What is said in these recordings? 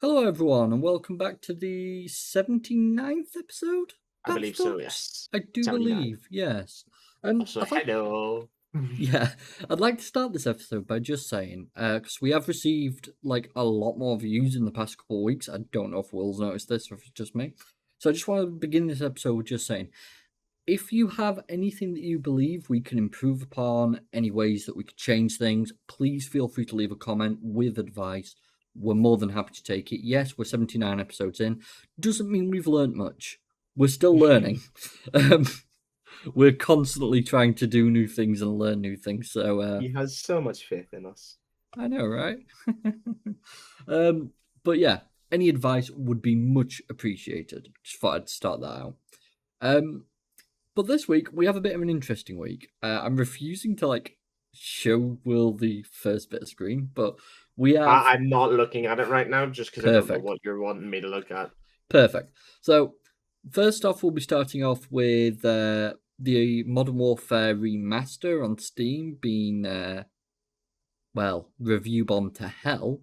Hello, everyone, and welcome back to the 79th episode. I believe so, Talks? yes. I do 79. believe, yes. And Also, I'd like, hello. yeah, I'd like to start this episode by just saying, because we have received like a lot more views in the past couple of weeks. I don't know if Will's noticed this or if it's just me. So I just want to begin this episode with just saying, if you have anything that you believe we can improve upon, any ways that we could change things, please feel free to leave a comment with advice. We're more than happy to take it. Yes, we're 79 episodes in. Doesn't mean we've learned much. We're still learning. um, we're constantly trying to do new things and learn new things. So He has so much faith in us. I know, right? But yeah, any advice would be much appreciated. Just thought I'd start that out. But this week we have a bit of an interesting week. I'm refusing to show Will the first bit of screen, but we have I'm not looking at it right now just because I don't know perfect. what you're wanting me to look at. Perfect. So first off, we'll be starting off with the Modern Warfare Remaster on Steam being review bombed to hell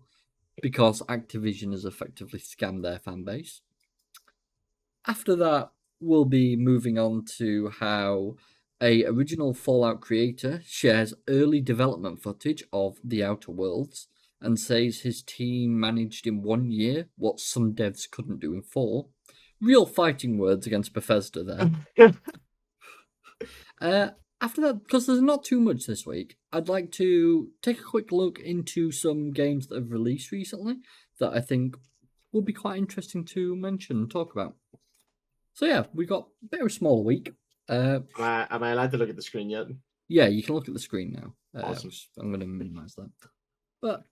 because Activision has effectively scammed their fan base. After that, we'll be moving on to how a original Fallout creator shares early development footage of The Outer Worlds and says his team managed in 1 year what some devs couldn't do in 4. Real fighting words against Bethesda there. After that, because there's not too much this week, I'd like to take a quick look into some games that have released recently that I think would be quite interesting to mention and talk about. So yeah, we got a bit of a smaller week. Am I allowed to look at the screen yet? Yeah, you can look at the screen now. Awesome. I'm going to minimize that. But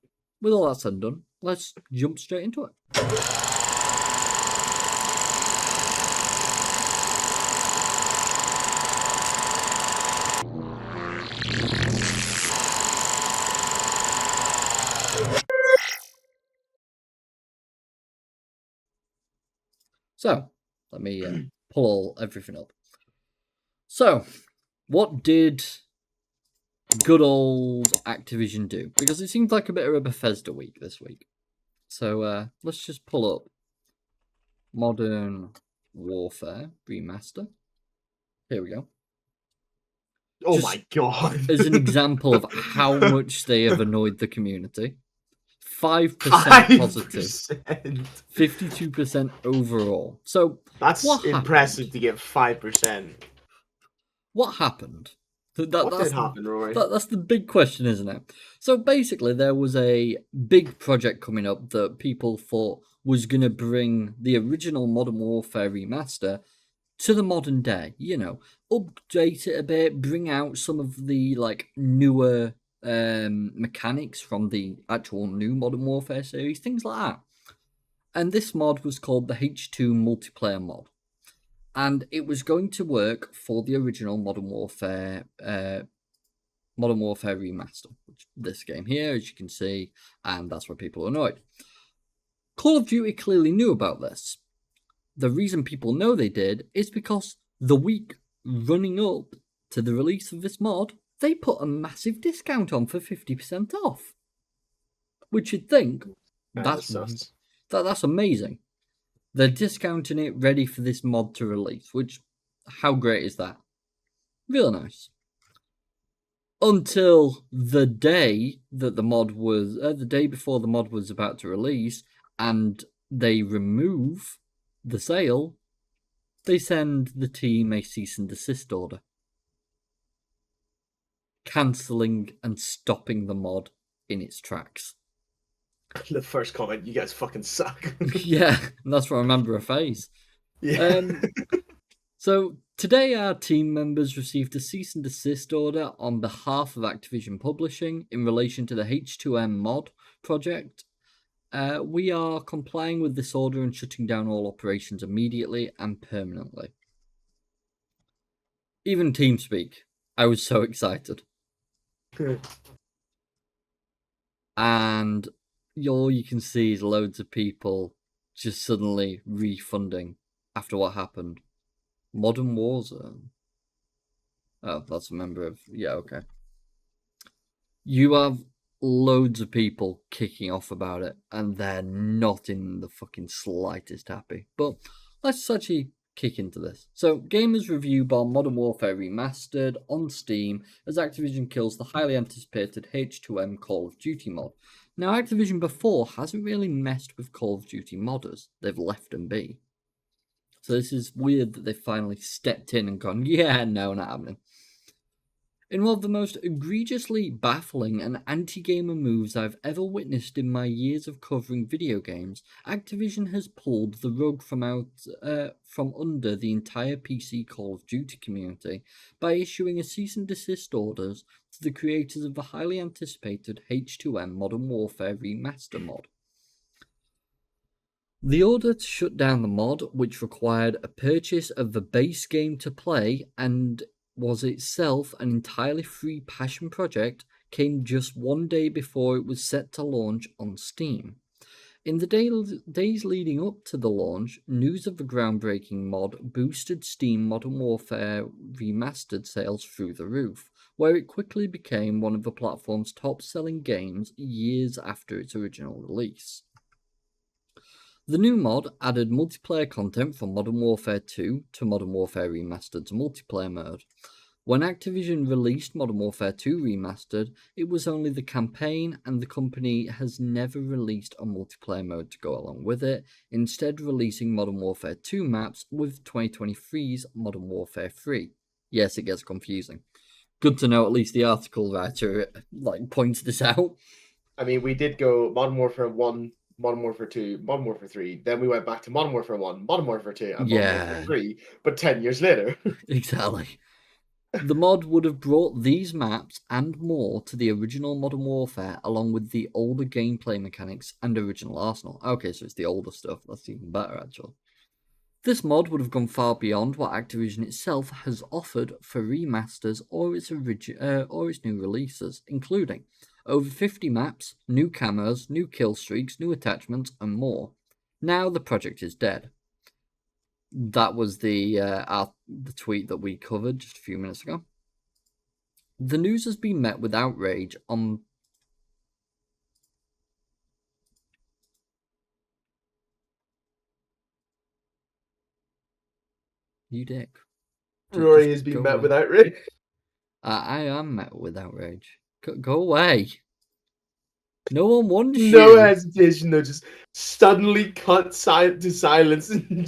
with all that said and done, let's jump straight into it. So let me pull everything up. So, what did good old Activision do? Because it seems like a bit of a Bethesda week this week. So let's just pull up Modern Warfare Remaster. Here we go. Oh my god. As an example of how much they have annoyed the community. 5% positive, 52% overall. So that's impressive to get 5%. What happened? What did happen, Rory? That's the big question, isn't it? So basically, there was a big project coming up that people thought was going to bring the original Modern Warfare Remaster to the modern day. You know, update it a bit, bring out some of the newer mechanics from the actual new Modern Warfare series, things like that. And this mod was called the H2 multiplayer mod. And it was going to work for the original Modern Warfare Remaster, which this game here, as you can see, and that's why people are annoyed. Call of Duty clearly knew about this. The reason people know they did is because the week running up to the release of this mod, they put a massive discount on for 50% off. Which you'd think, that's amazing. They're discounting it ready for this mod to release, which, how great is that? Real nice. Until the day that the day before the mod was about to release, and they remove the sale, they send the team a cease and desist order. Cancelling and stopping the mod in its tracks. The first comment, you guys fucking suck. Yeah, and that's what I remember her face. Yeah. So today our team members received a cease and desist order on behalf of Activision Publishing in relation to the H2M mod project. We are complying with this order and shutting down all operations immediately and permanently. Even TeamSpeak, I was so excited. And all you can see is loads of people just suddenly refunding after what happened. Modern Warzone. Oh, that's a member of... Yeah, okay. You have loads of people kicking off about it, and they're not in the fucking slightest happy. But let's actually kick into this. So, gamers review bomb Modern Warfare Remastered on Steam as Activision kills the highly anticipated H2M Call of Duty mod. Now, Activision before hasn't really messed with Call of Duty modders, they've left them be. So, this is weird that they finally stepped in and gone, yeah, no, not happening. In one of the most egregiously baffling and anti-gamer moves I've ever witnessed in my years of covering video games, Activision has pulled the rug from under the entire PC Call of Duty community by issuing a cease and desist orders to the creators of the highly anticipated H2M Modern Warfare Remaster mod. The order to shut down the mod, which required a purchase of the base game to play and was itself an entirely free passion project, came just one day before it was set to launch on Steam. In the days leading up to the launch, news of the groundbreaking mod boosted Steam Modern Warfare Remastered sales through the roof, where it quickly became one of the platform's top-selling games years after its original release. The new mod added multiplayer content from Modern Warfare 2 to Modern Warfare Remastered's multiplayer mode. When Activision released Modern Warfare 2 Remastered, it was only the campaign, and the company has never released a multiplayer mode to go along with it, instead releasing Modern Warfare 2 maps with 2023's Modern Warfare 3. Yes, it gets confusing. Good to know at least the article writer points this out. I mean, we did go Modern Warfare 1, Modern Warfare 2, Modern Warfare 3. Then we went back to Modern Warfare 1, Modern Warfare 2, and Modern Warfare 3, but 10 years later. Exactly. The mod would have brought these maps and more to the original Modern Warfare, along with the older gameplay mechanics and original arsenal. Okay, so it's the older stuff. That's even better, actually. This mod would have gone far beyond what Activision itself has offered for remasters or its new releases, including over 50 maps, new cameras, new kill streaks, new attachments, and more. Now the project is dead. That was the tweet that we covered just a few minutes ago. The news has been met with outrage on... You dick. Rory has been met with outrage. I am met with outrage. Go away. No one wants you. No hesitation, though. Just suddenly cut to silence and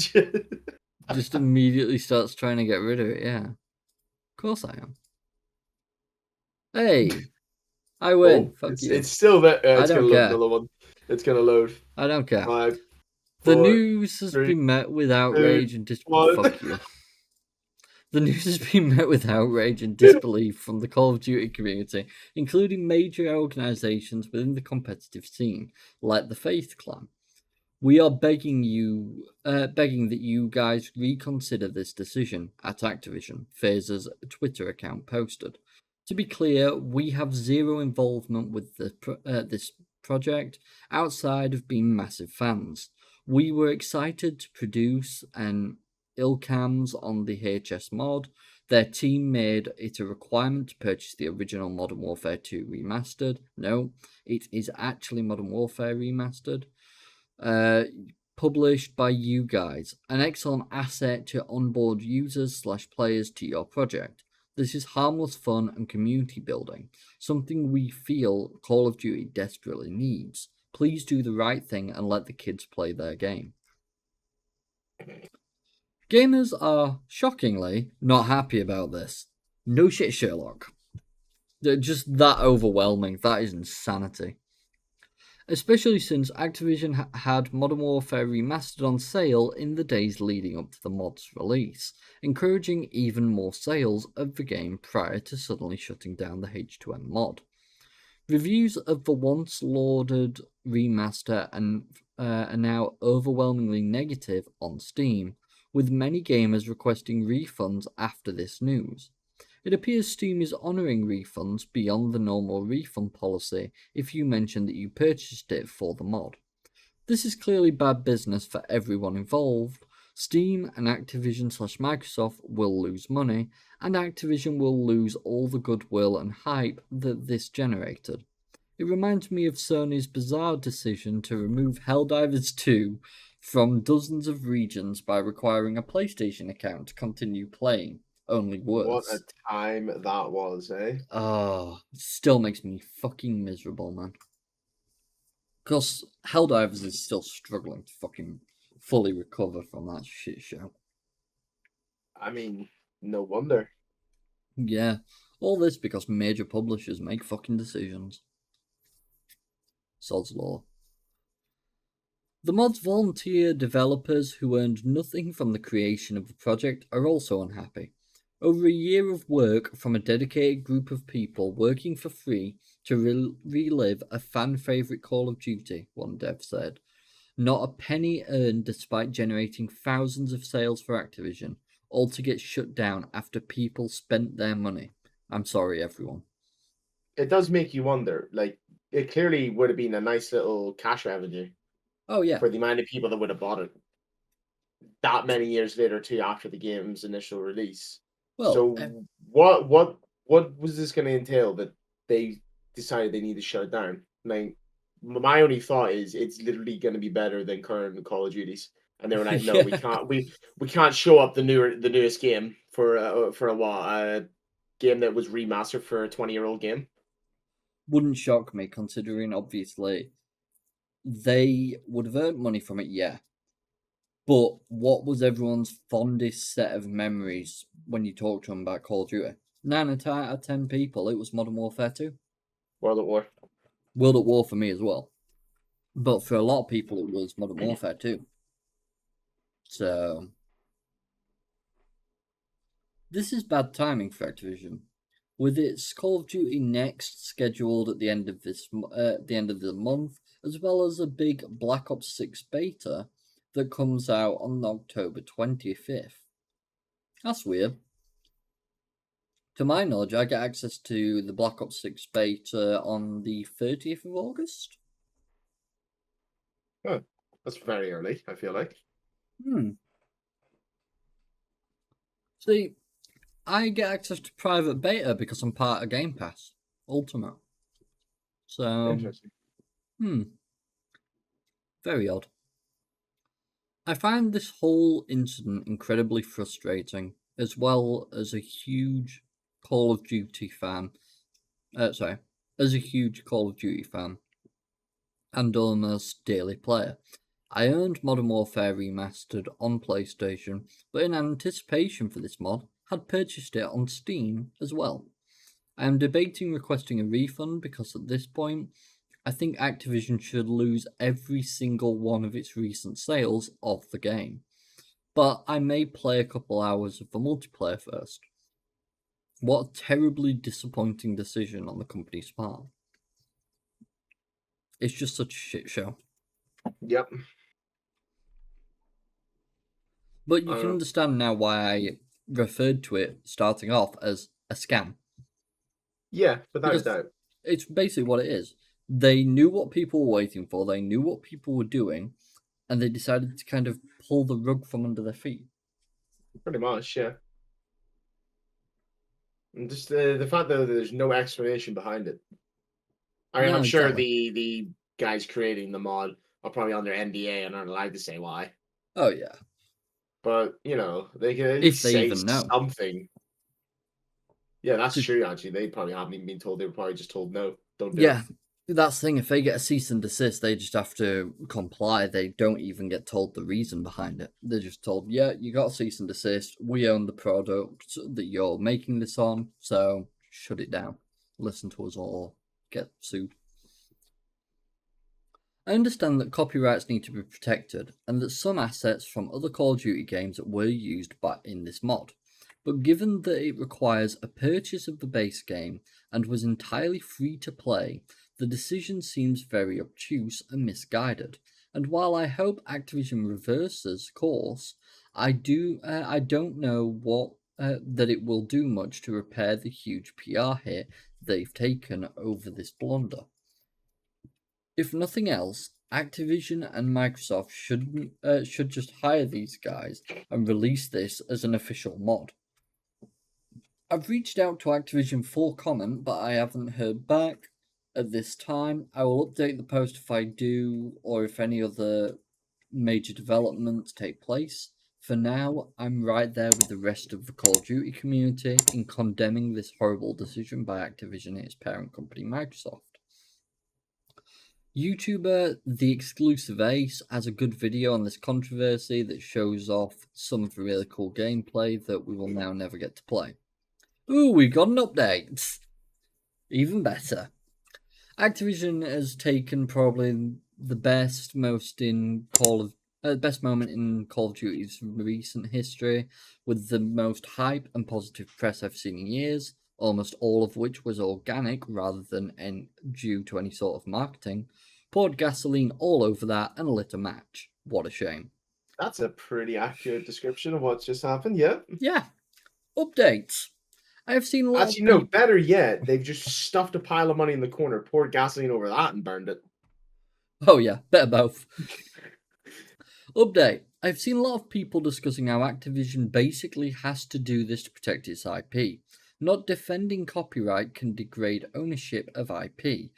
just immediately starts trying to get rid of it. Yeah, of course I am. Hey, I win. Fuck you. It's still there. It's gonna load another one. It's gonna load. I don't care. 5, 4, the news has been met with outrage and disbelief. Fuck you. The news has been met with outrage and disbelief from the Call of Duty community, including major organizations within the competitive scene, like the Faith Clan. We are begging that you guys reconsider this decision, at Activision, FaZe's Twitter account posted. To be clear, we have zero involvement with this project outside of being massive fans. We were excited to produce an Ilcams on the HS mod. Their team made it a requirement to purchase the original Modern Warfare 2 Remastered. No, it is actually Modern Warfare Remastered. Published by you guys. An excellent asset to onboard users/players to your project. This is harmless fun and community building, something we feel Call of Duty desperately needs. Please do the right thing and let the kids play their game. Gamers are, shockingly, not happy about this. No shit, Sherlock. They're just that overwhelming. That is insanity. Especially since Activision had Modern Warfare Remastered on sale in the days leading up to the mod's release, encouraging even more sales of the game prior to suddenly shutting down the H2M mod. Reviews of the once lauded remaster are now overwhelmingly negative on Steam, with many gamers requesting refunds after this news. It appears Steam is honouring refunds beyond the normal refund policy if you mention that you purchased it for the mod. This is clearly bad business for everyone involved. Steam and Activision/Microsoft will lose money, and Activision will lose all the goodwill and hype that this generated. It reminds me of Sony's bizarre decision to remove Helldivers 2 from dozens of regions by requiring a PlayStation account to continue playing, only What a worse. time that was, eh? Oh, it still makes me fucking miserable, man. Because Helldivers is still struggling to fucking fully recover from that shit show. I mean, no wonder. Yeah, all this because major publishers make fucking decisions. Sod's law. The mod's volunteer developers who earned nothing from the creation of the project are also unhappy. Over a year of work from a dedicated group of people working for free to relive a fan favourite Call of Duty, one dev said. Not a penny earned despite generating thousands of sales for Activision, all to get shut down after people spent their money. I'm sorry, everyone. It does make you wonder. Like, it clearly would have been a nice little cash revenue Oh, yeah. for the amount of people that would have bought it that many years later too after the game's initial release. Well, So what was this going to entail that they decided they need to shut it down? Like, my only thought is it's literally going to be better than current Call of Duties, and they were like, no, we yeah. can't we can't show up the newest game for a while, a game that was remastered for a 20-year-old game. Wouldn't shock me considering, obviously, they would have earned money from it, yeah. But what was everyone's fondest set of memories when you talk to them about Call of Duty? 9 out of 10 people, it was Modern Warfare 2. World at War. World at War for me as well. But for a lot of people, it was Modern Warfare 2. So, this is bad timing for Activision. With its Call of Duty Next scheduled at the end of the end of the month, as well as a big Black Ops 6 beta that comes out on October 25th. That's weird. To my knowledge, I get access to the Black Ops 6 beta on the 30th of August. Huh. That's very early, I feel like. See, I get access to private beta because I'm part of Game Pass Ultimate. So, Interesting. very odd. I find this whole incident incredibly frustrating, as well as a huge Call of Duty fan. As a huge Call of Duty fan and almost daily player. I owned Modern Warfare Remastered on PlayStation, but in anticipation for this mod, had purchased it on Steam as well. I am debating requesting a refund because at this point, I think Activision should lose every single one of its recent sales of the game. But I may play a couple hours of the multiplayer first. What a terribly disappointing decision on the company's part. It's just such a shit show. Yep. But you can understand now why I referred to it starting off as a scam. Yeah, without a Because doubt. it's basically what it is. They knew what people were waiting for, they knew what people were doing, and they decided to kind of pull the rug from under their feet. Pretty much, yeah. And just the fact that there's no explanation behind it. I mean, No, I'm sure exactly. the guys creating the mod are probably under NDA and aren't allowed to say why. Oh, yeah. But, they can at If least they say even know. something. Yeah, that's 'Cause true, actually. They probably haven't even been told. They were probably just told, no, don't do it. yeah, that's the thing. If they get a cease and desist, they just have to comply. They don't even get told the reason behind it. They're just told, yeah, you got a cease and desist. We own the product that you're making this on, so shut it down. Listen to us or get sued. I understand that copyrights need to be protected and that some assets from other Call of Duty games were used in this mod. But given that it requires a purchase of the base game and was entirely free to play, the decision seems very obtuse and misguided. And while I hope Activision reverses course, I don't know what that it will do much to repair the huge PR hit they've taken over this blunder. If nothing else, Activision and Microsoft should just hire these guys and release this as an official mod. I've reached out to Activision for comment, but I haven't heard back. at this time. I will update the post if I do, or if any other major developments take place. For now, I'm right there with the rest of the Call of Duty community in condemning this horrible decision by Activision and its parent company Microsoft. YouTuber The Exclusive Ace has a good video on this controversy that shows off some of the really cool gameplay that we will now never get to play. Ooh, we got an update! Even better. Activision has taken probably the best moment in Call of Duty's recent history, with the most hype and positive press I've seen in years, almost all of which was organic rather than due to any sort of marketing, poured gasoline all over that and lit a match. What a shame. That's a pretty accurate description of what's just happened. Yeah. Yeah. Updates. I have seen a lot of Actually, no, people. better yet, they've just stuffed a pile of money in the corner, poured gasoline over that, and burned it. Oh, yeah, better both. Update. I've seen a lot of people discussing how Activision basically has to do this to protect its IP. Not defending copyright can degrade ownership of IP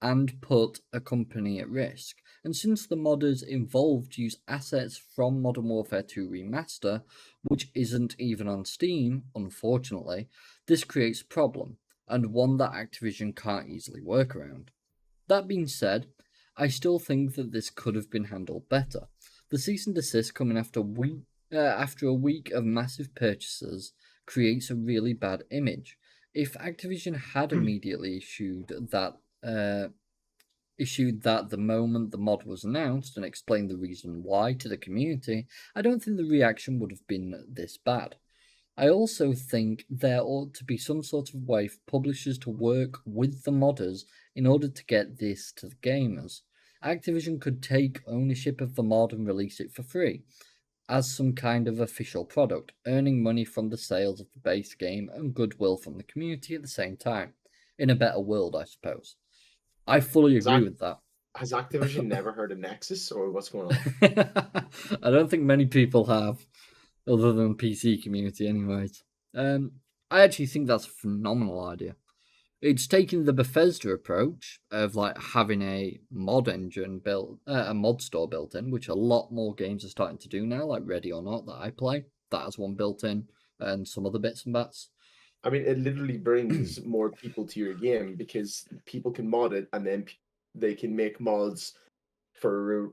and put a company at risk. And since the modders involved use assets from Modern Warfare 2 Remaster, which isn't even on Steam, unfortunately, this creates a problem, and one that Activision can't easily work around. That being said, I still think that this could have been handled better. The cease and desist coming after a week of massive purchases creates a really bad image. If Activision had immediately issued that the moment the mod was announced and explained the reason why to the community, I don't think the reaction would have been this bad. I also think there ought to be some sort of way for publishers to work with the modders in order to get this to the gamers. Activision could take ownership of the mod and release it for free, as some kind of official product, earning money from the sales of the base game and goodwill from the community at the same time. In a better world, I suppose. I fully Has, agree Ac- with that. has Activision never heard of Nexus, or what's going on? I don't think many people have, other than PC community, anyways. I actually think that's a phenomenal idea. It's taking the Bethesda approach of like having a mod engine built, a mod store built in, which a lot more games are starting to do now, like Ready or Not that I play. That has one built in, and some other bits and bats. I mean, it literally brings more people to your game because people can mod it, and then they can make mods for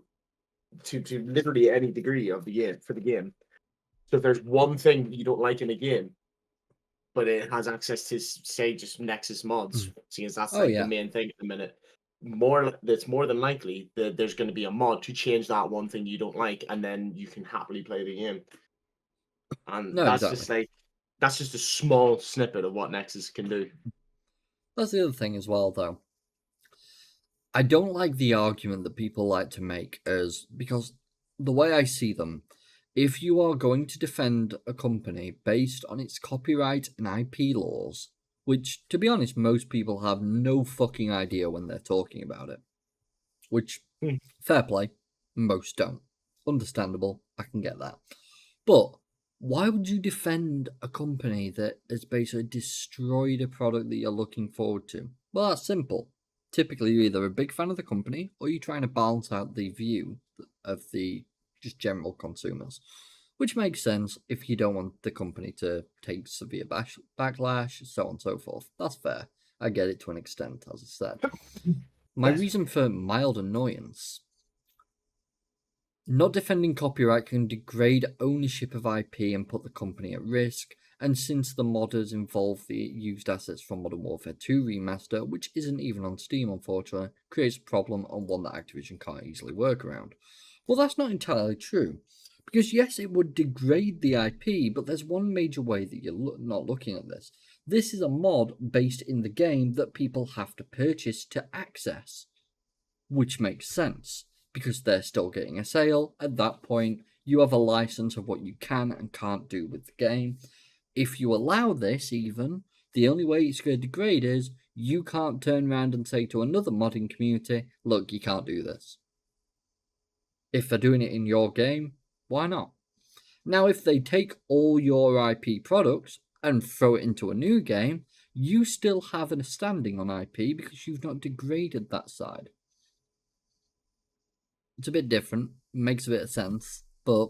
to literally any degree of the game for the game. So if there's one thing you don't like in a game, but it has access to say just Nexus mods, seeing as that's Oh like the yeah, main thing at the minute. That's more than likely that there's going to be a mod to change that one thing you don't like, and then you can happily play the game. And no, exactly. that's just a small snippet of what Nexus can do. That's the other thing as well, though. I don't like the argument that people like to make as because the way I see them, if you are going to defend a company based on its copyright and IP laws, which to be honest, most people have no fucking idea when they're talking about it, which Hmm. fair play, most don't. Understandable, I can get that. But why would you defend a company that has basically destroyed a product that you're looking forward to? Well, that's simple. Typically, you're either a big fan of the company or you're trying to balance out the view of the just general consumers, which makes sense if you don't want the company to take severe backlash, so on and so forth. That's fair. I get it to an extent, as I said. My Yes. reason for mild annoyance: not defending copyright can degrade ownership of IP and put the company at risk, and since the modders involve the used assets from Modern Warfare 2 Remaster, which isn't even on Steam unfortunately, creates a problem and one that Activision can't easily work around. Well, that's not entirely true, because yes, it would degrade the IP, but there's one major way that you're not looking at this. This is a mod based in the game that people have to purchase to access, which makes sense because they're still getting a sale. At that point, you have a license of what you can and can't do with the game. If you allow this, even, the only way it's going to degrade is you can't turn around and say to another modding community, look, you can't do this. If they're doing it in your game, why not? Now, if they take all your IP products and throw it into a new game, you still have a standing on IP because you've not degraded that side. It's a bit different, makes a bit of sense, but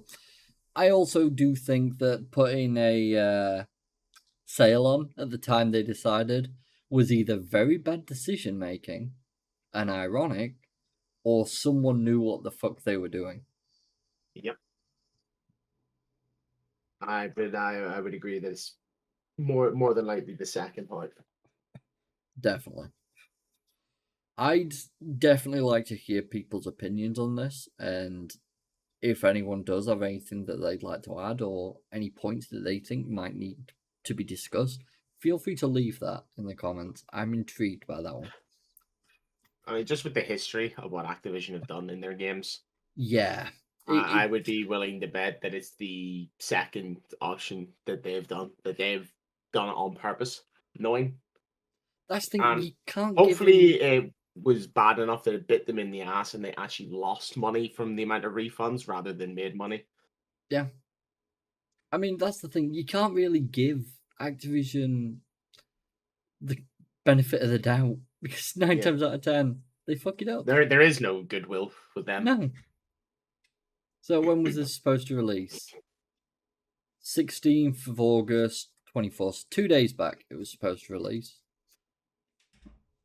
I also do think that putting a sale on at the time they decided was either very bad decision making and ironic, or someone knew what the fuck they were doing. Yep. I would agree that it's more than likely the second part. Definitely. I'd definitely like to hear people's opinions on this, and if anyone does have anything that they'd like to add or any points that they think might need to be discussed, feel free to leave that in the comments. I'm intrigued by that one. I mean, just with the history of what Activision have done in their games, Yeah, I would be willing to bet that it's the second option that they've done, that they've done it on purpose, knowing. that's the thing. And You can't give them. hopefully it was bad enough that it bit them in the ass and they actually lost money from the amount of refunds rather than made money. Yeah, I mean that's the thing. You can't really give Activision the benefit of the doubt because nine Yeah. times out of 10 they fuck it up. There is no goodwill with them. No. So when was this supposed to release? 16th of August 24th. 2 days back it was supposed to release.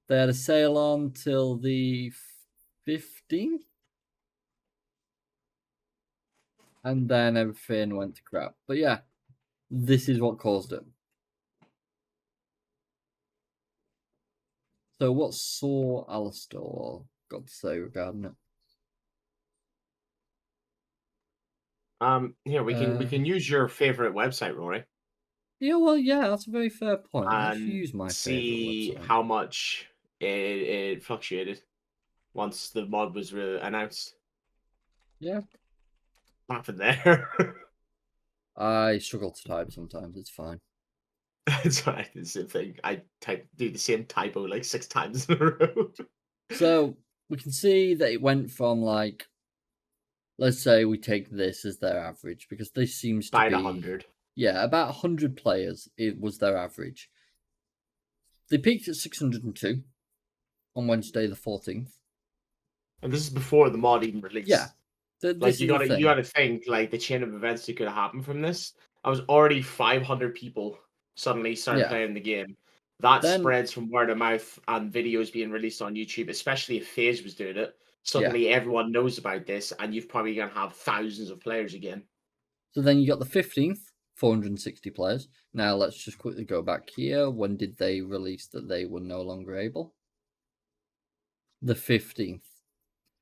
They had a sale on till the 15th. And then everything went to crap. But yeah, this is what caused it. So what saw Alistair got to say regarding it? Here we can use your favorite website, Rory, Yeah, well, yeah, that's a very fair point. Let's and use my favorite see website. how much it fluctuated once the mod was announced. Yeah. What happened there? I struggle to type sometimes. It's fine. It's right. It's the same thing. Do the same typo like 6 times in a row. So we can see that it went from like, let's say we take this as their average because this seems to By the be, 100. yeah, about 100 players. It was their average. They peaked at 602 on Wednesday the 14th. And this is before the mod even Yeah, released. Like this is the you thing. gotta think like the chain of events that could have happened from this. I was already 500 people suddenly started Yeah. playing the game. That Then, spreads from word of mouth and videos being released on YouTube, especially if FaZe was doing it. yeah. Suddenly everyone knows about this, and you've probably gonna have thousands of players again. So then you got the 15th, 460 players. Now let's just quickly go back here. When did they release that they were no longer able? The 15th.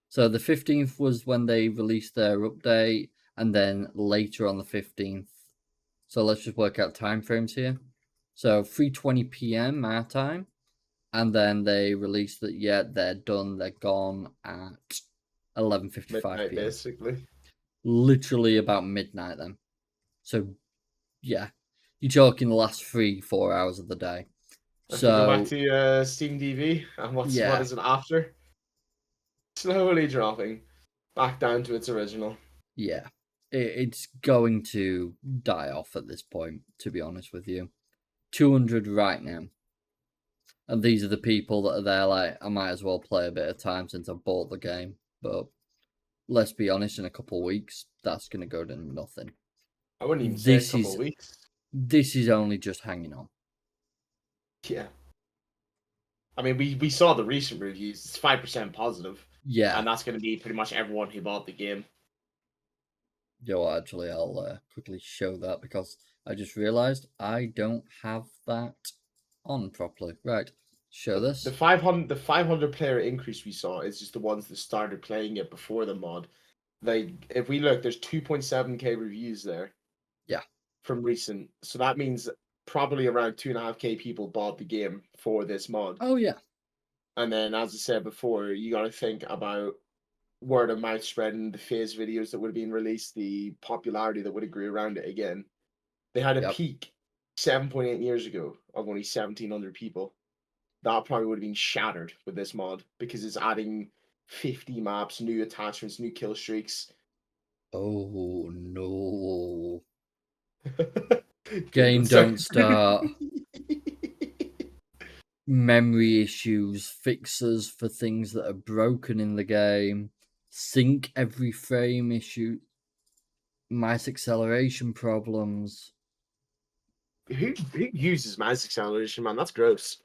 So the 15th was when they released their update, and then later on the 15th. So let's just work out time frames here. So 3:20 p.m. our time, and then they released that yeah, they're done, they're gone at 11:55 Midnight, p.m. basically. Literally about midnight then. So yeah, you're talking the last 3-4 hours of the day. If we go back So to Steam DB and what yeah, is it after? Slowly dropping back down to its original. yeah, it's going to die off at this point. To be honest with you, 200 right now, and these are the people that are there. Like, I might as well play a bit of time since I bought the game. But let's be honest, in a couple of weeks, that's going to go to nothing. I wouldn't even say a This couple is of weeks. this is only just hanging on. Yeah. I mean, we saw the recent reviews. It's 5% positive, Yeah, and that's going to be pretty much everyone who bought the game. yo, actually, I'll quickly show that because I just realised I don't have that on properly. Right, show The this. 500 player increase we saw is just the ones that started playing it before the mod. Like, if we look, there's 2.7k reviews there Yeah. from recent. So that means probably around 2.5k people bought the game for this mod. Oh yeah. And then, as I said before, you got to think about word of mouth spreading, the FaZe videos that would have been released, the popularity that would have grew around it again. They had a Yep. peak 7.8 years ago of only 1,700 people. That probably would have been shattered with this mod because it's adding 50 maps, new attachments, new kill streaks. Oh no. Game Game don't start. don't start. memory issues, fixes for things that are broken in the game, sync every frame issue, mouse acceleration problems. Who uses mouse acceleration, man? That's gross.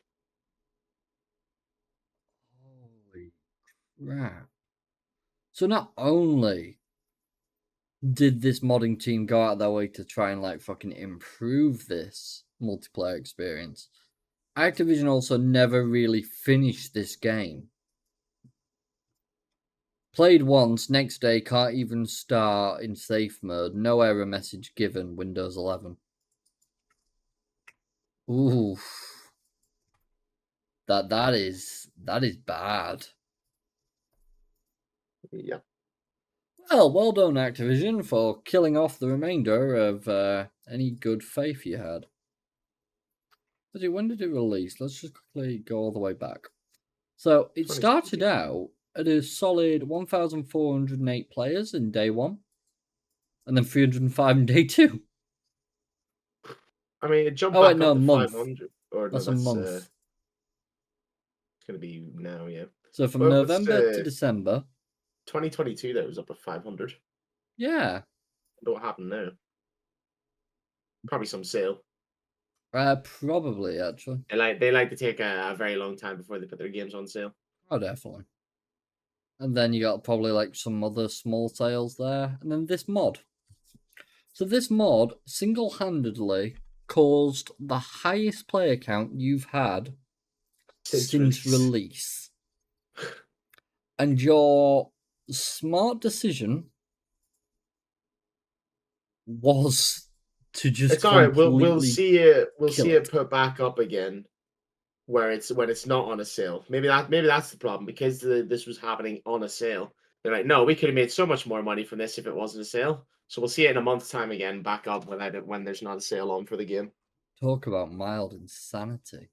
Holy crap. So not only did this modding team go out of their way to try and like fucking improve this multiplayer experience, Activision also never really finished this game. Played once, next day can't even start in safe mode. No error message given. Windows 11. Ooh, that is bad. Yeah. Well done, Activision, for killing off the remainder of any good faith you had. When did it release? Let's just quickly go all the way back. So it started 2022. out at a solid 1,408 players in day one, and then 305 in day two. I mean, it jumped Oh wait, back no, up a to month. 500. Or no, That's a that's month. it's gonna be now, yeah. So from Well, it's November to December. 2022 that was up to 500. Yeah. I wonder what happened now. Probably some sale. Probably actually. They like to take a very long time before they put their games on sale. Oh, definitely. And then you got probably like some other small sales there, and then this mod. So this mod single-handedly caused the highest player count you've had since release. And your smart decision was to just It's all right. We'll completely see it. We'll kill see it. it put back up again, where it's when it's not on a sale. Maybe that's the problem because this was happening on a sale. They're like, no, we could have made so much more money from this if it wasn't a sale. So we'll see it in a month's time again, back up when there's not a sale on for the game. Talk about mild insanity.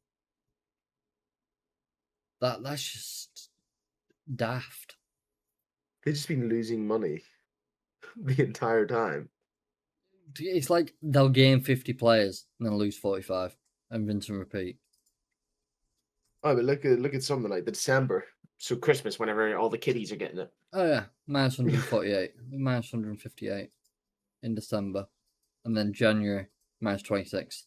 That's just daft. They've just been losing money the entire time. It's like they'll gain 50 players and then lose 45 and rinse and repeat. Oh, but look at something like the December, so Christmas, whenever all the kiddies are getting it. Oh yeah, minus 148, minus 158 in December, and then January minus 26,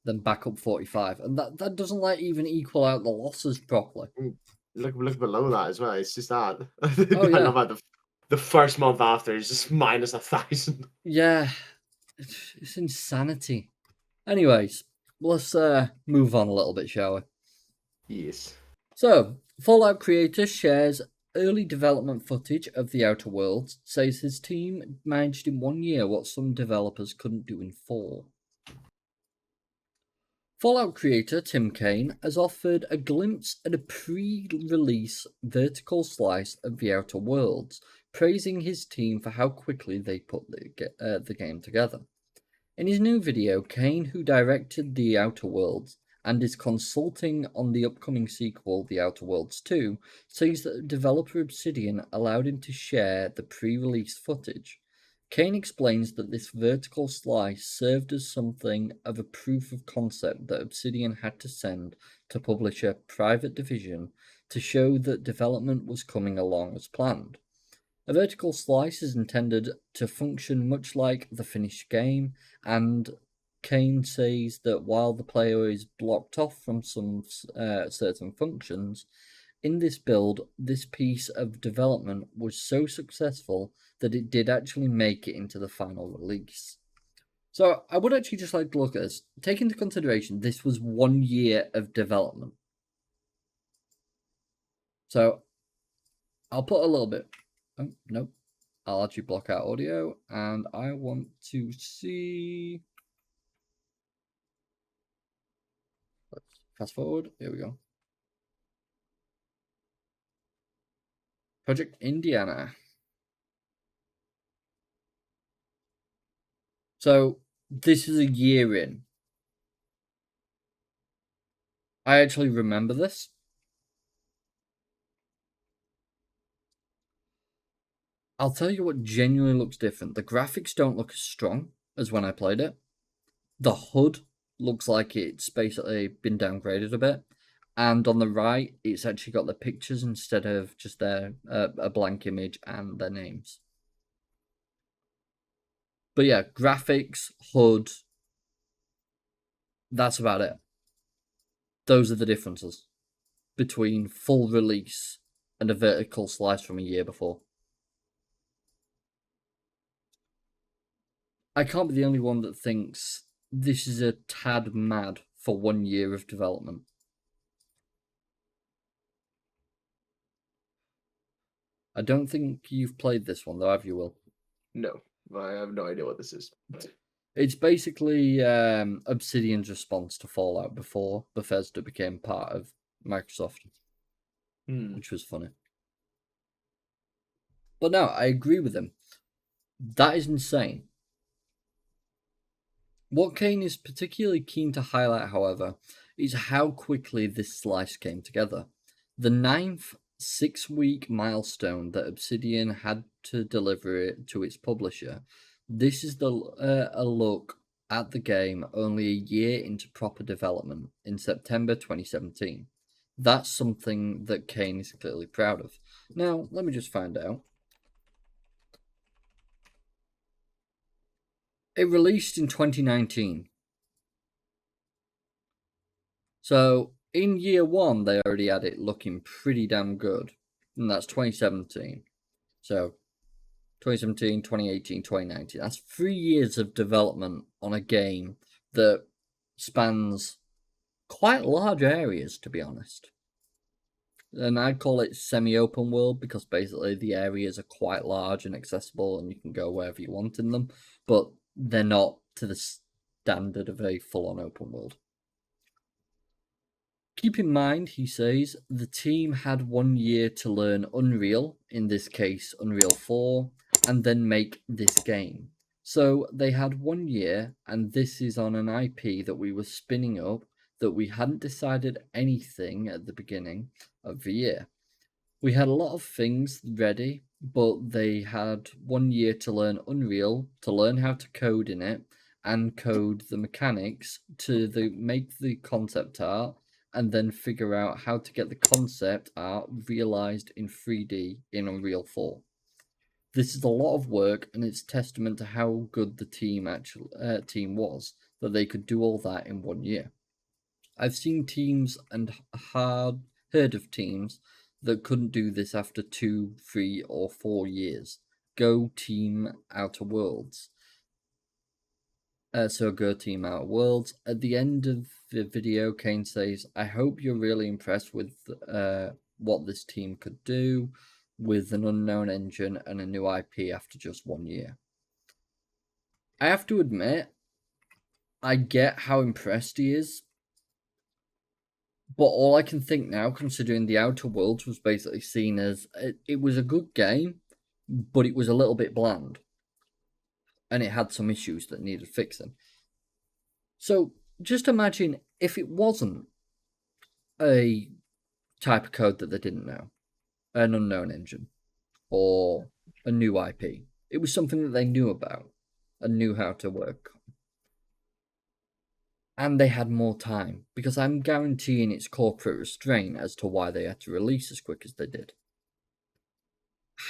then back up 45, and that doesn't like even equal out the losses properly. Look below that as well. It's just that. Oh I yeah, love how the first month after is just minus 1,000. yeah, it's insanity. Anyways, let's move on a little bit, shall we? Yes. So, Fallout creator shares early development footage of The Outer Worlds, says his team managed in 1 year what some developers couldn't do in 4. Fallout creator Tim Kaine has offered a glimpse at a pre-release vertical slice of The Outer Worlds, praising his team for how quickly they put the game together. In his new video, Kaine, who directed The Outer Worlds and is consulting on the upcoming sequel, The Outer Worlds 2, says that developer Obsidian allowed him to share the pre-release footage. Kaine explains that this vertical slice served as something of a proof of concept that Obsidian had to send to publisher Private Division to show that development was coming along as planned. A vertical slice is intended to function much like the finished game, and Kaine says that while the player is blocked off from some certain functions, in this build, this piece of development was so successful that it did actually make it into the final release. So I would actually just like to look at this. Take into consideration this was 1 year of development. So I'll put a little bit. Oh, nope. I'll actually block out audio, and I want to see. Let's fast forward. Here we go. Project Indiana. So this is a year in. I actually remember this. I'll tell you what genuinely looks different. The graphics don't look as strong as when I played it. The HUD looks like it's basically been downgraded a bit. And on the right, it's actually got the pictures instead of just a blank image and their names. But yeah, graphics, HUD, that's about it. Those are the differences between full release and a vertical slice from a year before. I can't be the only one that thinks this is a tad mad for 1 year of development. I don't think you've played this one, though, have you, Will? No, I have no idea what this is. It's basically Obsidian's response to Fallout before Bethesda became part of Microsoft, which was funny. But no, I agree with him. That is insane. What Kane is particularly keen to highlight, however, is how quickly this slice came together. The 9th 6-week milestone that Obsidian had to deliver it to its publisher. This is a look at the game only a year into proper development in September 2017. That's something that Kane is clearly proud of. Now, let me just find out. It released in 2019. So in year one, they already had it looking pretty damn good. And that's 2017. So 2017, 2018, 2019. That's 3 years of development on a game that spans quite large areas, to be honest. And I'd call it semi-open world because basically the areas are quite large and accessible and you can go wherever you want in them, but they're not to the standard of a full-on open world. Keep in mind, he says, the team had 1 year to learn Unreal, in this case Unreal 4, and then make this game. So they had 1 year, and this is on an IP that we were spinning up, that we hadn't decided anything at the beginning of the year. We had a lot of things ready, but they had 1 year to learn Unreal, to learn how to code in it, and code the mechanics to make the concept art, and then figure out how to get the concept art realized in 3D in Unreal 4. This is a lot of work, and it's testament to how good the team was that they could do all that in 1 year. I've seen teams and heard of teams that couldn't do this after 2, 3, or 4 years. Go Team Outer Worlds. Go Team Outer Worlds. At the end of the video, Kane says, I hope you're really impressed with what this team could do with an unknown engine and a new IP after just 1 year. I have to admit, I get how impressed he is, but all I can think now, considering the Outer Worlds was basically seen as it was a good game, but it was a little bit bland, and it had some issues that needed fixing. So just imagine if it wasn't a type of code that they didn't know, an unknown engine, or a new IP. It was something that they knew about and knew how to work. And they had more time, because I'm guaranteeing it's corporate restraint as to why they had to release as quick as they did.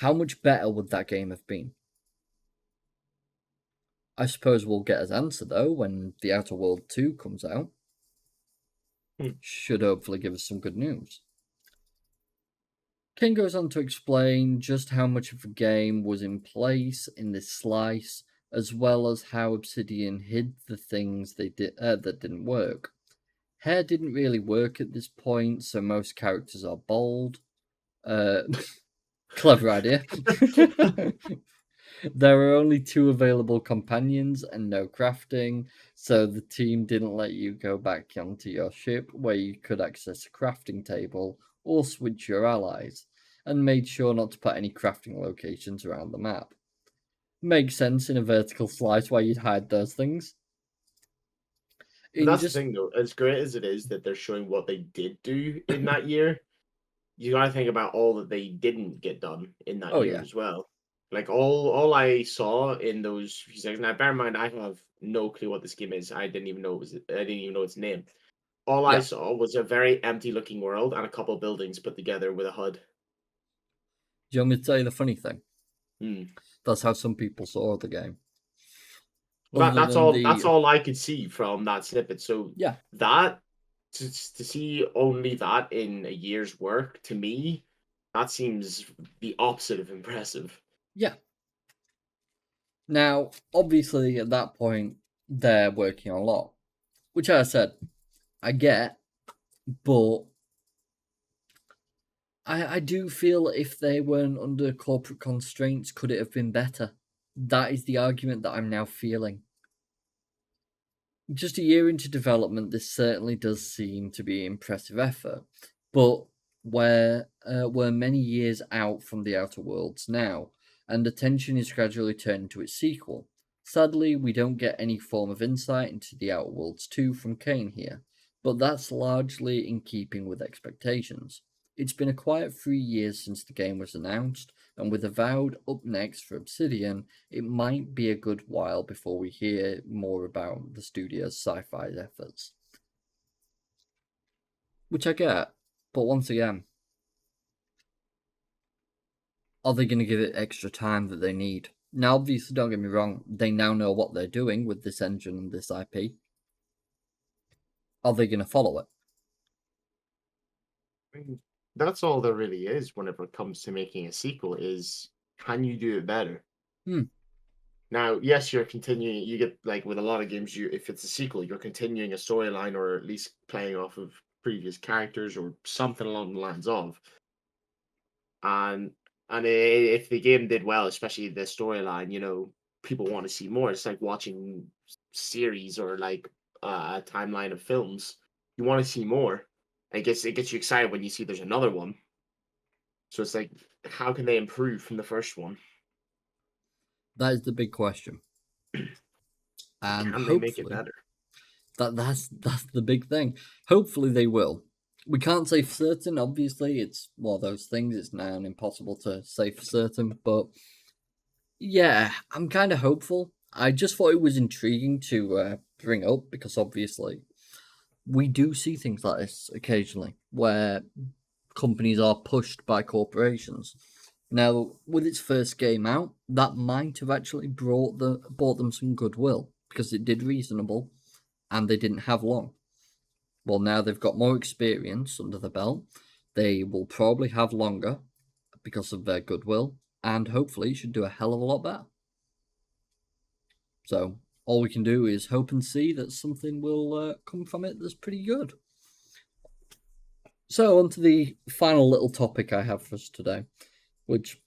How much better would that game have been? I suppose we'll get his answer, though, when The Outer World 2 comes out. Should hopefully give us some good news. King goes on to explain just how much of the game was in place in this slice, as well as how Obsidian hid the things they did that didn't work. Hair didn't really work at this point, so most characters are bald. Clever idea. There are only 2 available companions and no crafting, so the team didn't let you go back onto your ship where you could access a crafting table or switch your allies, and made sure not to put any crafting locations around the map. Makes sense in a vertical slice where you'd hide those things. That's the thing, though. As great as it is that they're showing what they did do in that year, you got to think about all that they didn't get done in that year as well. Like all I saw in those few seconds. Now, bear in mind, I have no clue what this game is. I didn't even know it was. I didn't even know its name. All I Yeah. saw was a very empty-looking world and a couple of buildings put together with a HUD. Do you want me to tell you the funny thing? Hmm. That's how some people saw the game. Well, Other that's than all. That's the all I could see from that snippet. So yeah, that to see only that in a year's work to me, that seems the opposite of impressive. yeah. Now, obviously, at that point, they're working on a lot, which I said I get, but I do feel if they weren't under corporate constraints, could it have been better? That is the argument that I'm now feeling. Just a year into development, this certainly does seem to be impressive effort, but we're many years out from the Outer Worlds now, and attention is gradually turning to its sequel. Sadly, we don't get any form of insight into the Outer Worlds 2 from Kane here, but that's largely in keeping with expectations. It's been a quiet 3 years since the game was announced, and with Avowed up next for Obsidian, it might be a good while before we hear more about the studio's sci-fi efforts. Which I get, but once again, are they going to give it extra time that they need? Now, obviously, don't get me wrong, they now know what they're doing with this engine and this IP. Are they going to follow it? I mean, that's all there really is whenever it comes to making a sequel is can you do it better? Hmm. Now, yes, you're continuing. You get like with a lot of games, you if it's a sequel, you're continuing a storyline or at least playing off of previous characters or something along the lines of. And if the game did well, especially the storyline, people want to see more. It's like watching series or like a timeline of films. You want to see more. It gets you excited when you see there's another one. So it's like, how can they improve from the first one? That is the big question. And Can they make it hopefully, better? that's the big thing. Hopefully they will. We can't say for certain. Obviously, it's one of those things. It's now impossible to say for certain. But yeah, I'm kind of hopeful. I just thought it was intriguing to bring up because obviously we do see things like this occasionally, where companies are pushed by corporations. Now, with its first game out, that might have actually brought them some goodwill because it did reasonable, and they didn't have long. Well, now they've got more experience under the belt. They will probably have longer because of their goodwill, and hopefully should do a hell of a lot better. So all we can do is hope and see that something will come from it that's pretty good. So on to the final little topic I have for us today, which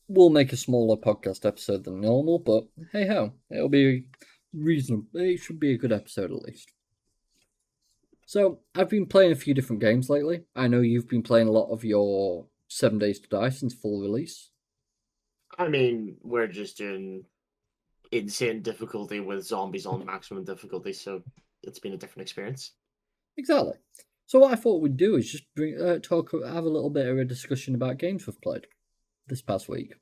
will make a smaller podcast episode than normal, but hey ho, it'll be reasonable. It should be a good episode at least. So I've been playing a few different games lately. I know you've been playing a lot of your 7 Days to Die since full release. I mean, we're just doing insane difficulty with zombies on maximum difficulty, so it's been a different experience. Exactly. So what I thought we'd do is just have a little bit of a discussion about games we've played this past week.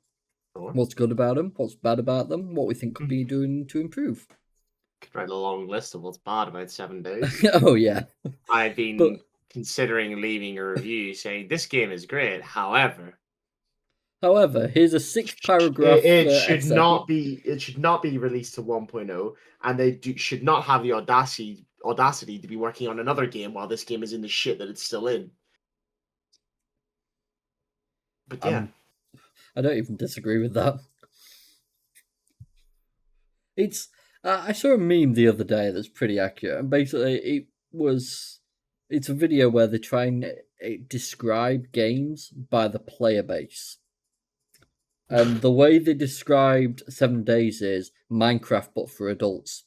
Sure. What's good about them? What's bad about them? What we think could be Mhm. doing to improve. Could write a long list of what's bad about 7 Days. Oh yeah, I've but been considering leaving a review saying this game is great. However, however, here's a six-paragraph it should essay. not be released to 1.0, and should not have the audacity to be working on another game while this game is in the shit that it's still in. But yeah, Um, I don't even disagree with that. It's I saw a meme the other day that's pretty accurate, and basically it's a video where they try and describe games by the player base. And the way they described 7 Days is Minecraft but for adults.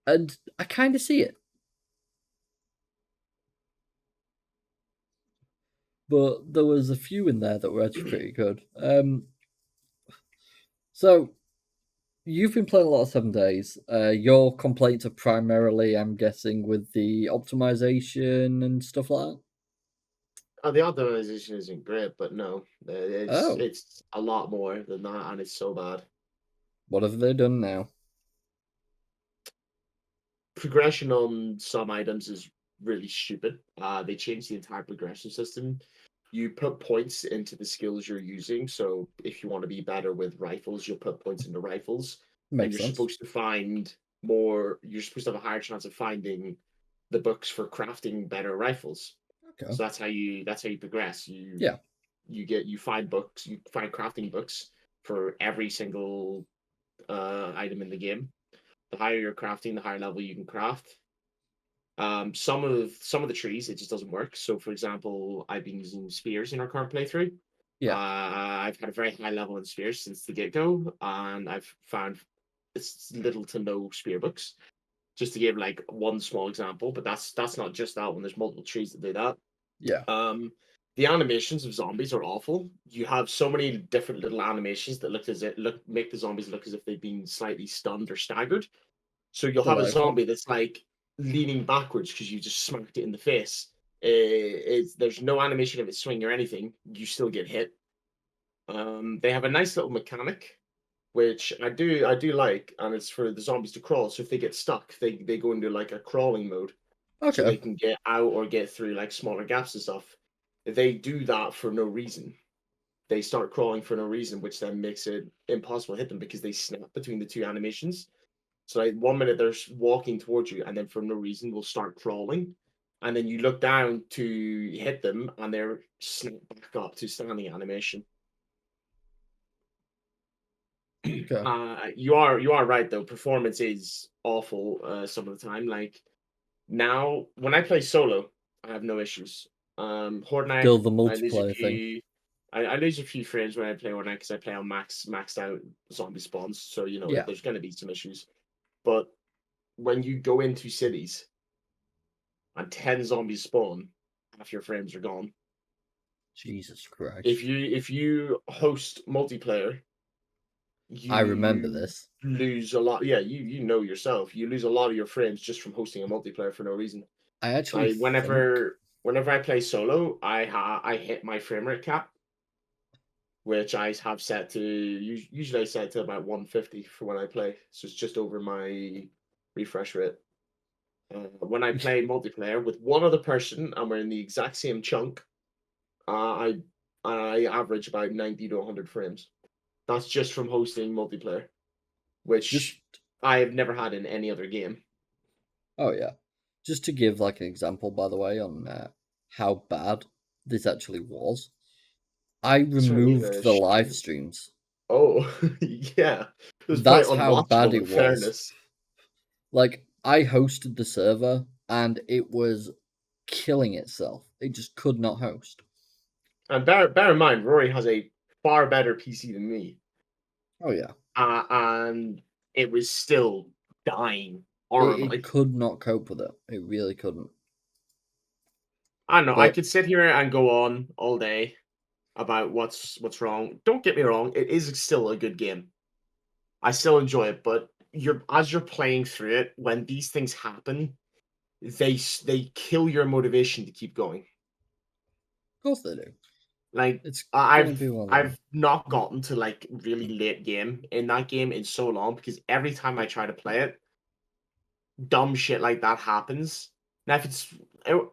And I kind of see it. But there was a few in there that were actually pretty good. So you've been playing a lot of 7 Days. Your complaints are primarily, I'm guessing, with the optimization and stuff like that. The optimization isn't great, but no, Oh, it's a lot more than that, and it's so bad. what have they done now? Progression on some items is really stupid. They changed the entire progression system. You put points into the skills you're using. So if you want to be better with rifles, you'll put points into rifles, and Makes you're sense. supposed to find more. You're supposed to have a higher chance of finding the books for crafting better rifles. Okay. So that's how you progress. You Yeah. you find books, you find crafting books for every single item in the game. The higher you're crafting, the higher level you can craft. Some of the trees it just doesn't work. So, for example, I've been using spears in our current playthrough. Yeah. I've had a very high level in spears since the get go, and I've found it's little to no spear books. Just to give like one small example, but that's not just that one. There's multiple trees that do that. Yeah. Um, the animations of zombies are awful. You have so many different little animations that look make the zombies look as if they've been slightly stunned or staggered. So you'll have a Delightful. zombie that's like leaning backwards because you just smacked it in the face. There's no animation of it swing or anything. You still get hit. They have a nice little mechanic, which I do like, and it's for the zombies to crawl. So if they get stuck, they go into like a crawling mode, so Okay. they can get out or get through like smaller gaps and stuff. They do that for no reason. They start crawling for no reason, which then makes it impossible to hit them because they snap between the two animations. So like 1 minute they're walking towards you, and then for no reason will start crawling, and then you look down to hit them, and they're snapped back up to standing animation. Okay. You are right though. Performance is awful some of the time. Like now, when I play solo, I have no issues. Horde Night, Still the I lose a multiplayer thing. few. I lose a few frames when I play Horde Night because I play on maxed out zombie spawns. So Yeah. there's going to be some issues. But when you go into cities and 10 zombies spawn, half your frames are gone. Jesus If Christ. you host multiplayer, I remember you this. lose a lot. Yeah, you know yourself. You lose a lot of your frames just from hosting a multiplayer for no reason. I actually Like think. whenever I play solo, I hit my frame rate cap, which I have set to usually I set to about 150 for when I play. So it's just over my refresh rate. When I play multiplayer with one other person and we're in the exact same chunk, I average about 90 to 100 frames. That's just from hosting multiplayer, Just which I have never had in any other game. oh yeah. Just to give like an example, by the way, on how bad this actually was. I Sorry, leave removed a the live stream. streams. Oh, yeah. It was probably That's how bad unwatchable in it was. fairness. Like I hosted the server and it was killing itself. It just could not host. And bear in mind, Rory has a far better PC than me, Oh yeah. and it was still dying It horribly. could not cope with it. It really couldn't. I don't know. I But could sit here and go on all day about what's wrong. Don't get me wrong; it is still a good game. I still enjoy it, but as you're playing through it, when these things happen, they kill your motivation to keep going. of course they do. Like It's gonna I've be one of them. I've not gotten to like really late game in that game in so long because every time I try to play it, dumb shit like that happens. Now if it's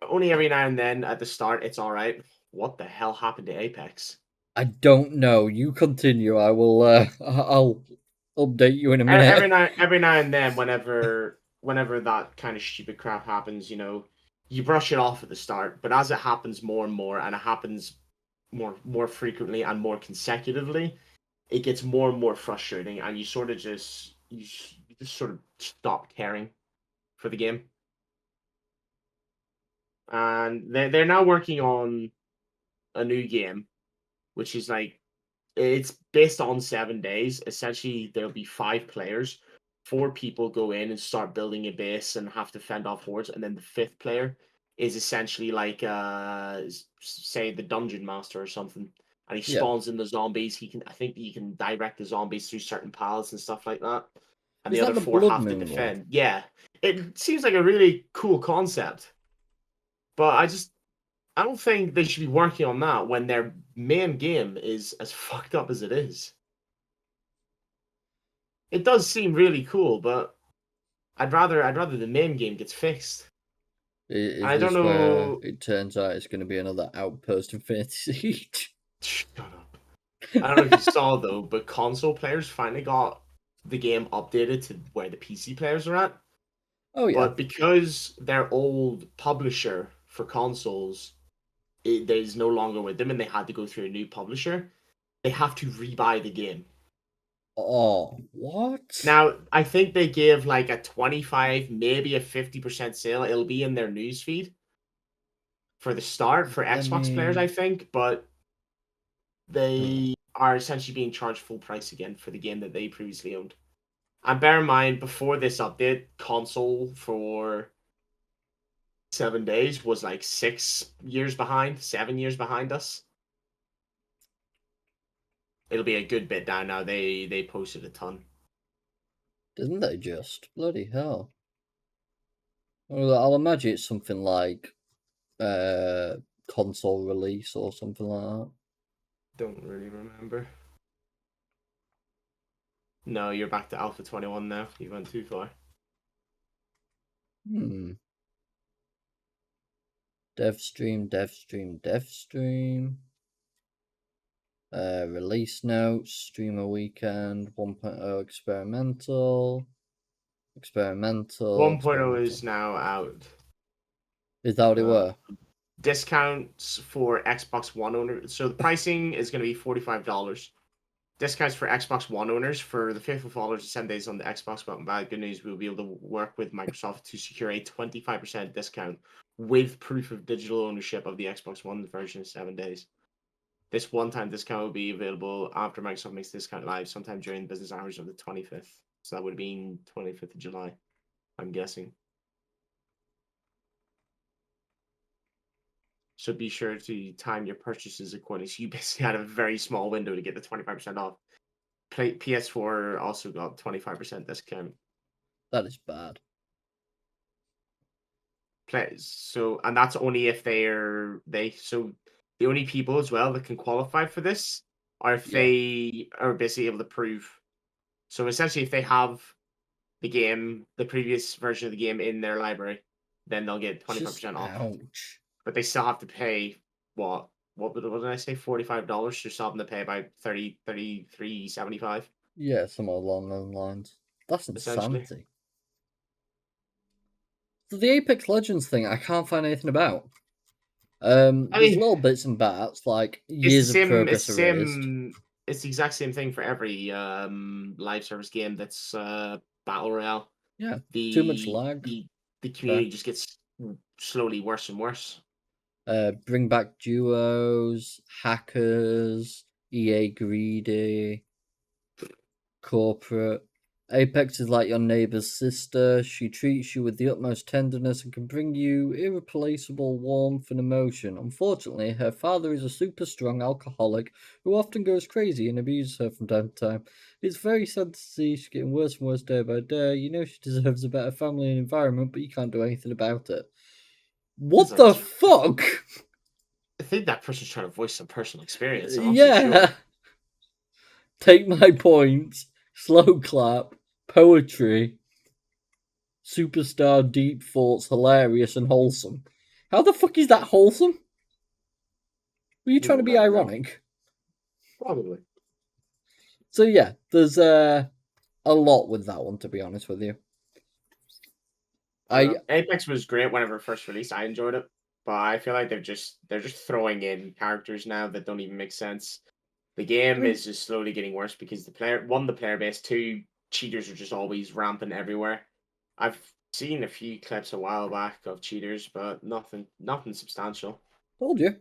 only every now and then at the start, it's all right. What the hell happened to Apex? I don't know. You continue. I will I'll update you in a Every minute. now and then, whenever that kind of stupid crap happens, you brush it off at the start, but as it happens more and more, and it happens more frequently and more consecutively, it gets more and more frustrating, and you sort of you just sort of stop caring for the game. And they're now working on a new game, which is like it's based on 7 days. Essentially, there'll be 5 players. 4 people go in and start building a base and have to fend off hordes, and then the fifth player is essentially like say the dungeon master or something. And he Yeah. spawns in the zombies. I think he can direct the zombies through certain paths and stuff like that. And Is the that other the four Blood have to Moon one? defend. Yeah. It seems like a really cool concept. But I don't think they should be working on that when their main game is as fucked up as it is. It does seem really cool, but I'd rather the main game gets fixed. Is I don't this where know. it turns out it's going to be another Outpost Infinity Siege? Shut up. I don't know if you saw though, but console players finally got the game updated to where the PC players are at. Oh yeah. But because their old publisher for consoles is no longer with them and they had to go through a new publisher, they have to rebuy the game. Oh, what? Now, I think they give like a 25, maybe a 50% sale. It'll be in their newsfeed for the start for I Xbox players, I mean, think, but hmm. they are essentially being charged full price again for the game that they previously owned. And bear in mind, before this update, console for 7 days was like 6 years behind, 7 years behind us. It'll be a good bit down now. They posted a ton. Didn't they just? Bloody hell. Well, I'll imagine it's something like uh console release or something like that. Don't really remember. No, you're back to Alpha 21 now. You went too far. Hmm. Dev stream, dev stream, dev stream. Release notes, streamer weekend, 1.0 experimental, experimental, 1.0 experimental. is now out. Is that what it Uh, were? Discounts for Xbox One owners. So the pricing is going to be $45. Discounts for Xbox One owners for the faithful followers of 7 days on the Xbox Button Bad. Good news, we'll be able to work with Microsoft to secure a 25% discount with proof of digital ownership of the Xbox One version in 7 days. This one-time discount will be available after Microsoft makes the discount live sometime during business hours of the 25th. So that would have been 25th of July, I'm guessing. So be sure to time your purchases accordingly. So you basically had a very small window to get the 25% off. PS4 also got 25% discount. That is bad. So and that's only if so the only people as well that can qualify for this are if Yeah. they are basically able to prove. So essentially, if they have the previous version of the game in their library, then they'll get Just 25% off. ouch. But they still have to pay what? What did I say? $45. They're still having to pay about 33.75 Yeah, somewhere along those lines. That's essentially. insanity. So the Apex Legends thing, I can't find anything about. I There's mean, little bits and bats, like it's the years of same. It's progress the erased. same. It's the exact same thing for every live service game that's battle royale. Yeah, too much The lag. the the Fair. community just gets slowly worse and worse. Bring back duos, hackers, EA greedy, corporate. Apex is like your neighbor's sister. She treats you with the utmost tenderness and can bring you irreplaceable warmth and emotion. Unfortunately, her father is a super strong alcoholic who often goes crazy and abuses her from time to time. It's very sad to see she's getting worse and worse day by day. You know she deserves a better family and environment, but you can't do anything about it. It's What like the fuck? I think that person's trying to voice some personal experience. I'm not too Yeah. sure. Take my points. Slow clap. Poetry. Superstar deep thoughts, hilarious and wholesome. How the fuck is that wholesome? Were you trying to We'll be never know. ironic? Probably. So yeah, there's a lot with that one, to be honest with you. I don't I know. Apex was great whenever it first released. I enjoyed it, but I feel like they're just throwing in characters now that don't even make sense. The I game mean, is just slowly getting worse because the player base, two, cheaters are just always rampant everywhere. I've seen a few clips a while back of cheaters, but nothing substantial. told you.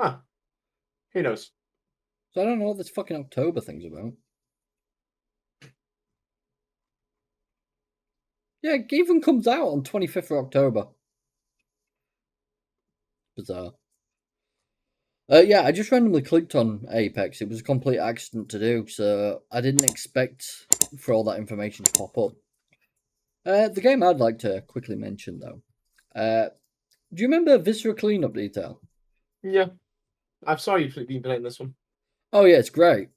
Huh? Who knows? So I don't know what this fucking October thing's about. Yeah, it even comes out on 25th of October. Bizarre. Yeah, I just randomly clicked on Apex. It was a complete accident to do, so I didn't expect for all that information to pop up. The game I'd like to quickly mention, though, Do you remember Viscera Cleanup Detail? Yeah, I've saw you been playing this one. Oh yeah, it's great.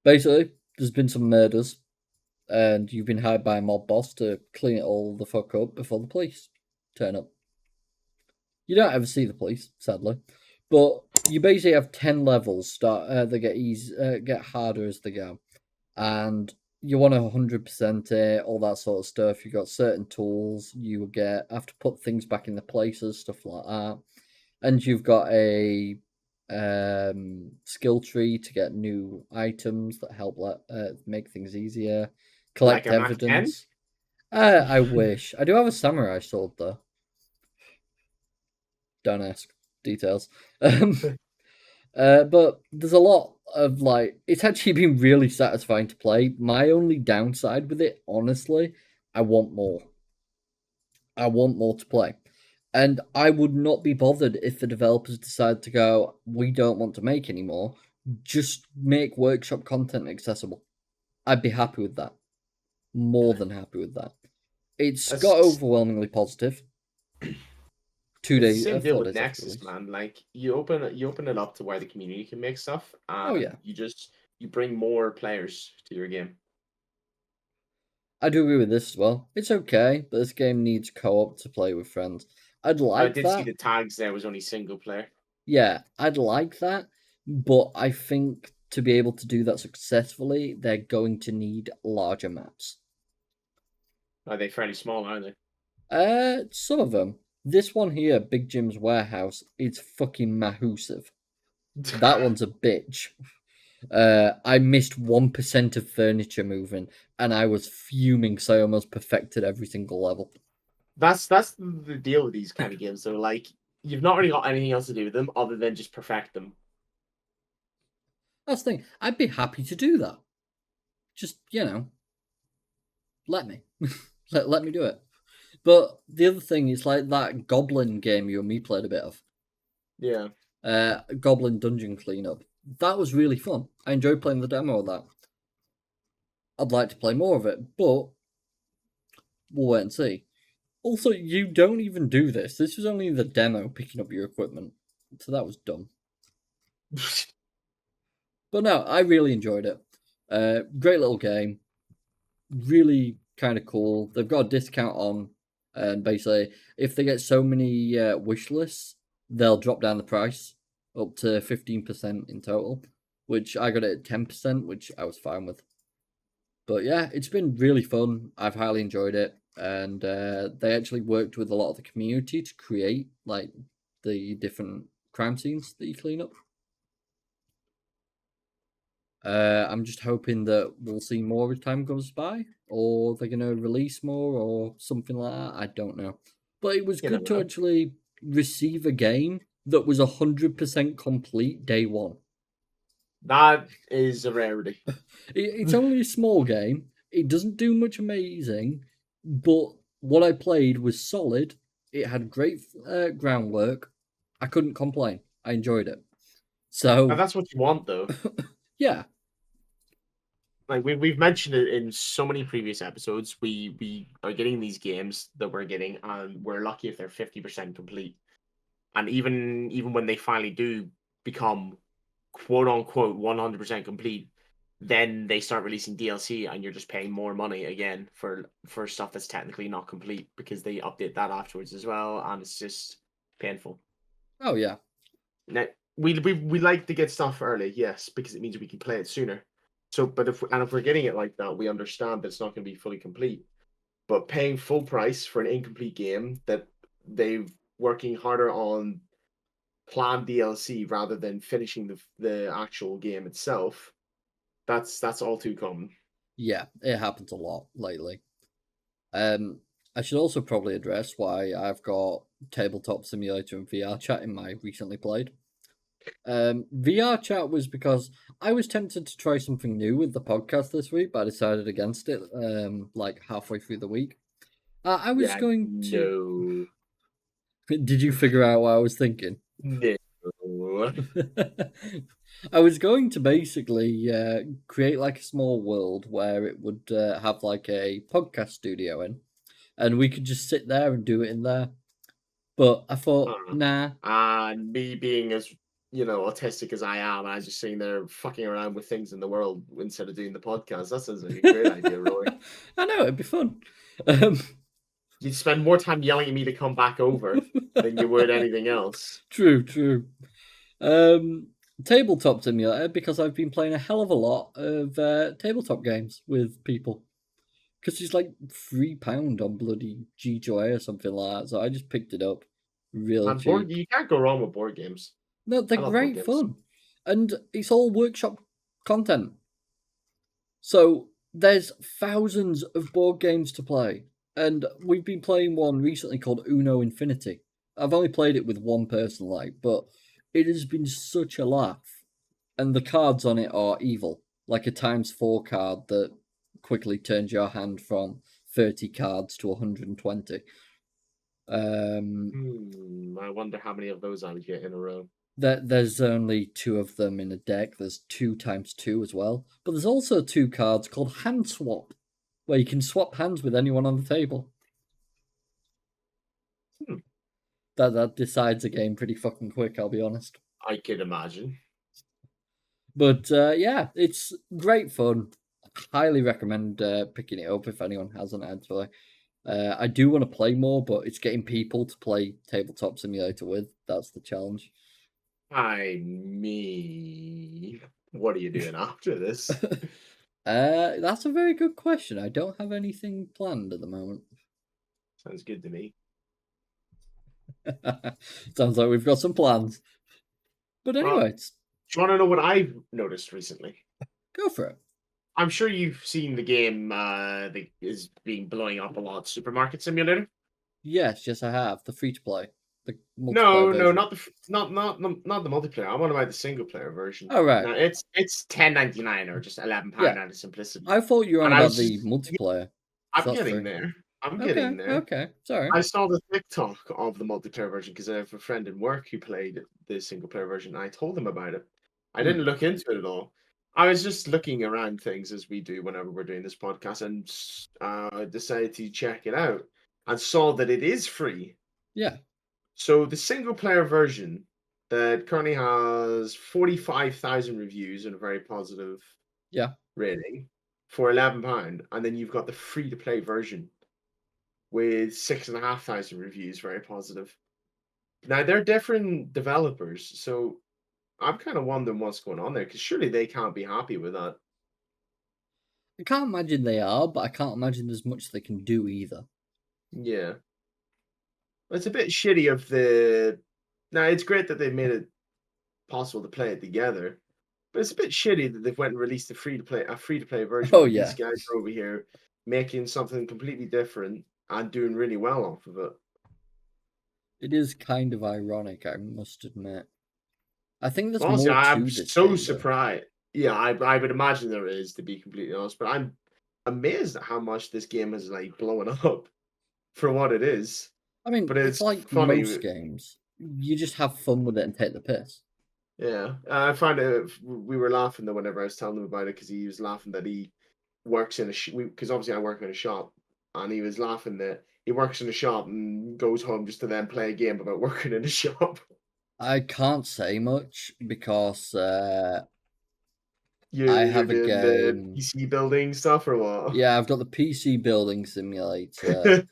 Basically, there's been some murders, and you've been hired by a mob boss to clean it all the fuck up before the police turn up. You don't ever see the police, sadly, but you basically have 10 levels. They get get harder as they go, and you want to 100% it, all that sort of stuff. You got certain tools. You get have to put things back in the places, stuff like that, and you've got a skill tree to get new items that help make things easier. Like Collect a Mac 10? evidence. I wish I do have a samurai sword though. Don't ask details. Um, but there's a lot of like, it's actually been really satisfying to play. My only downside with it, honestly, I want more. I want more to play. And I would not be bothered if the developers decide to go, we don't want to make anymore. Just make workshop content accessible. I'd be happy with that. More than happy with that. It's got That's overwhelmingly positive. Two it's the days, same deal 4 days with after Nexus, release. man. Like you open it up to where the community can make stuff, Oh and yeah, you bring more players to your game. I do agree with this as well. It's okay, but this game needs co-op to play with friends. I'd I like did see that. the tags there was only single player. Yeah, I'd like that, but I think to be able to do that successfully, they're going to need larger maps. Are they fairly small, aren't they? Some of them. This one here, Big Jim's Warehouse, is fucking mahoosive. That one's a bitch. I missed 1% of furniture moving, and I was fuming, so I almost perfected every single level. That's the deal with these kind of games. So like you've not really got anything else to do with them other than just perfect them. That's the thing. I'd be happy to do that. Just, let me. let me do it. But the other thing is like that Goblin game you and me played a bit of. Yeah. Goblin Dungeon Cleanup. That was really fun. I enjoyed playing the demo of that. I'd like to play more of it, but we'll wait and see. Also, you don't even do this. This was only the demo picking up your equipment. So that was dumb. But no, I really enjoyed it. Great little game. Really kind of cool. They've got a discount on, and basically, if they get so many wish lists, they'll drop down the price up to 15% in total, which I got it at 10%, which I was fine with. But yeah, it's been really fun. I've highly enjoyed it, and they actually worked with a lot of the community to create like the different crime scenes that you clean up. I'm just hoping that we'll see more as time goes by, or they're gonna release more, or something like that. I don't know, but it was You good never to know. actually receive a game that was 100% complete day one. That is a rarity. It's only a small game. It doesn't do much amazing, but what I played was solid. It had great groundwork. I couldn't complain. I enjoyed it. And So that's what you want though. yeah, Like we've mentioned it in so many previous episodes. We are getting these games that we're getting, and we're lucky if they're 50% complete. And even when they finally do become quote unquote 100% complete, then they start releasing DLC, and you're just paying more money again for stuff that's technically not complete because they update that afterwards as well, and it's just painful. oh yeah, Now we like to get stuff early, yes, because it means we can play it sooner. So, but if we're getting it like that, we understand that it's not going to be fully complete. But paying full price for an incomplete game that they've working harder on planned DLC rather than finishing the actual game itself, that's all too common. yeah. It happens a lot lately. Um, I should also probably address why I've got Tabletop Simulator and VR Chat in my recently played. VR Chat was because I was tempted to try something new with the podcast this week, but I decided against it. Like halfway through the week, I was Yeah, going to. no, Did you figure out what I was thinking? no. I was going to basically create like a small world where it would have like a podcast studio in, and we could just sit there and do it in there. But I thought, Uh, nah. and me being as, autistic as I am, I just sitting there fucking around with things in the world instead of doing the podcast. That sounds like a great idea, Roy. I know it'd be fun. Um, You'd spend more time yelling at me to come back over than you would anything else. true, true. Um, tabletop simulator because I've been playing a hell of a lot of tabletop games with people. Because it's like £3 on bloody G2A or something like that. So I just picked it up real And board, cheap. you can't go wrong with board games. No, they're I love board great games. fun. And it's all workshop content. So there's thousands of board games to play. And we've been playing one recently called Uno Infinity. I've only played it with one person, but it has been such a laugh. And the cards on it are evil, like a times 4 card that quickly turns your hand from 30 cards to 120. I wonder how many of those I would get in a row. There's only 2 of them in a deck. There's 2 times 2 as well. But there's also 2 cards called Hand Swap, where you can swap hands with anyone on the table. Hmm, That decides a game pretty fucking quick, I'll be honest. I could imagine. But yeah, it's great fun. Highly recommend picking it up if anyone hasn't actually. I do want to play more, but it's getting people to play Tabletop Simulator with. That's the challenge. I mean, what are you doing after this? That's a very good question. I don't have anything planned at the moment. Sounds good to me. Sounds like we've got some plans. But Well, anyway, do you want to know what I've noticed recently? go for it. I'm sure you've seen the game that is being blowing up a lot, Supermarket Simulator. Yes, I have. The free to play. The multiplayer No, no, version. not the not the multiplayer. I want to buy the single player version. Oh, right. Now it's 10.99 or just Yeah. £11 out of simplicity. I thought you were on And I about was the just, yeah, multiplayer. So I'm that's getting free. there. I'm Okay, getting there. okay. Sorry. I saw the TikTok of the multiplayer version because I have a friend in work who played the single player version. And I told him about it. I Hmm. didn't look into it at all. I was just looking around things as we do whenever we're doing this podcast and decided to check it out and saw that it is free. Yeah. So the single player version that currently has 45,000 reviews and a very positive Yeah. rating for £11, and then you've got the free to play version with 6,500 reviews, very positive. Now they're different developers, so I'm kind of wondering what's going on there because surely they can't be happy with that. I can't imagine they are, but I can't imagine there's much they can do either. Yeah, it's a bit shitty of the. Now it's great that they made it possible to play it together, but it's a bit shitty that they've went and released a free to play version Oh, when these yeah. guys are over here making something completely different and doing really well off of it. It is kind of ironic, I must admit. I think there's Honestly, more I'm to this so game, though. surprised. Yeah, I would imagine there is, to be completely honest, but I'm amazed at how much this game is like blowing up for what it is. I mean, But it's it's like most funny. games. You just have fun with it and take the piss. Yeah, I find it. We were laughing though whenever I was telling him about it because he was laughing that he works in a because obviously I work in a shop, and he was laughing that he works in a shop and goes home just to then play a game about working in a shop. I can't say much because I You're have a doing the game. PC building stuff or what? Yeah, I've got the PC building simulator.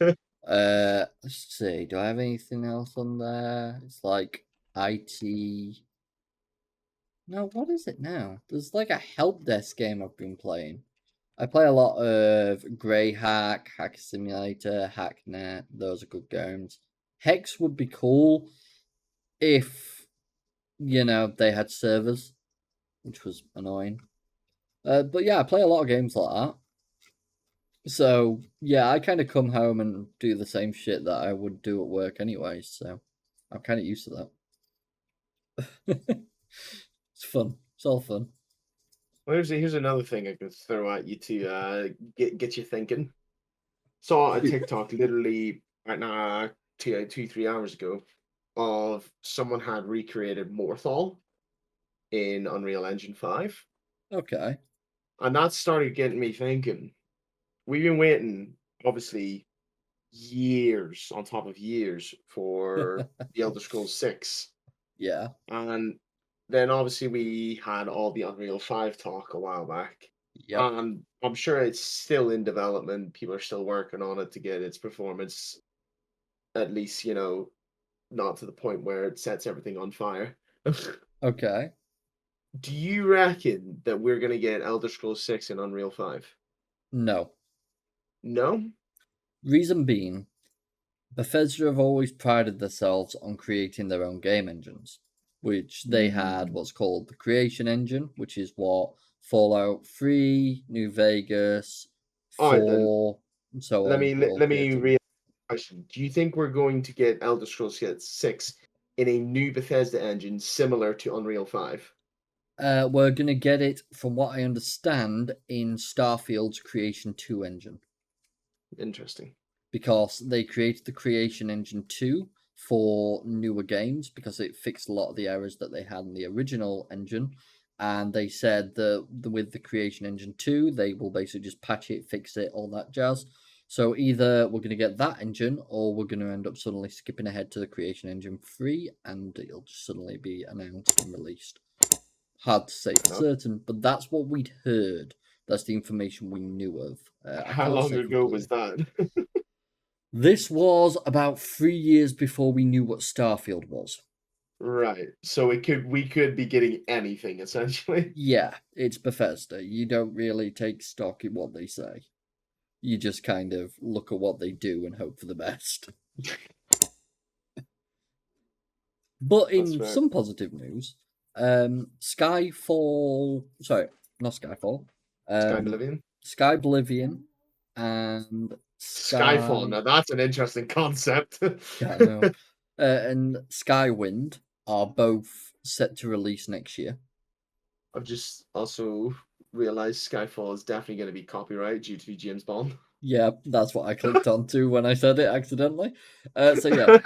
Let's see. Do I have anything else on there? It's like IT. No, what is it now? There's like a help desk game I've been playing. I play a lot of Grey Hack, Hack Simulator, Hacknet. Those are good games. Hex would be cool if they had servers, which was annoying. But yeah, I play a lot of games like that. So yeah, I kind of come home and do the same shit that I would do at work anyway. So I'm kind of used to that. It's fun. It's all fun. Well, here's another thing I can throw at you to get you thinking. Saw a TikTok literally right now 3 hours ago of someone had recreated Morthal in Unreal Engine 5. Okay. And that started getting me thinking. We've been waiting, obviously, years on top of years for the Elder Scrolls 6. Yeah. And then obviously we had all the Unreal 5 talk a while back. Yep. And I'm sure it's still in development. People are still working on it to get its performance, at least, not to the point where it sets everything on fire. Okay. Do you reckon that we're going to get Elder Scrolls 6 in Unreal 5? No. No? Reason being, Bethesda have always prided themselves on creating their own game engines, which they had Mm. what's called the Creation Engine, which is what Fallout 3, New Vegas, All right, then. 4, and so Let on me were let, all let me created. re question. Do you think we're going to get Elder Scrolls 6 in a new Bethesda engine similar to Unreal 5? We're going to get it, from what I understand, in Starfield's Creation 2 engine, Interesting. because they created the Creation Engine 2 for newer games because it fixed a lot of the errors that they had in the original engine. And they said that with the Creation Engine 2, they will basically just patch it, fix it, all that jazz. So either we're going to get that engine, or we're going to end up suddenly skipping ahead to the Creation Engine 3, and it'll just suddenly be announced and released. Hard to say Fair for enough. certain, but that's what we'd heard. That's the information we knew of. I How can't long say ago was completely. that? This was about 3 years before we knew what Starfield was. Right. So we could be getting anything essentially. Yeah, it's Bethesda. You don't really take stock in what they say. You just kind of look at what they do and hope for the best. But That's in fair. some positive news, Skyfall. Sorry, not Skyfall. Sky Um, Oblivion? Sky Oblivion and Skyfall. Sky. Now that's an interesting concept. Yeah, I know. And Skywind are both set to release next year. I've just also realized Skyfall is definitely going to be copyright due to James Bond. Yeah, that's what I clicked onto when I said it accidentally. So yeah,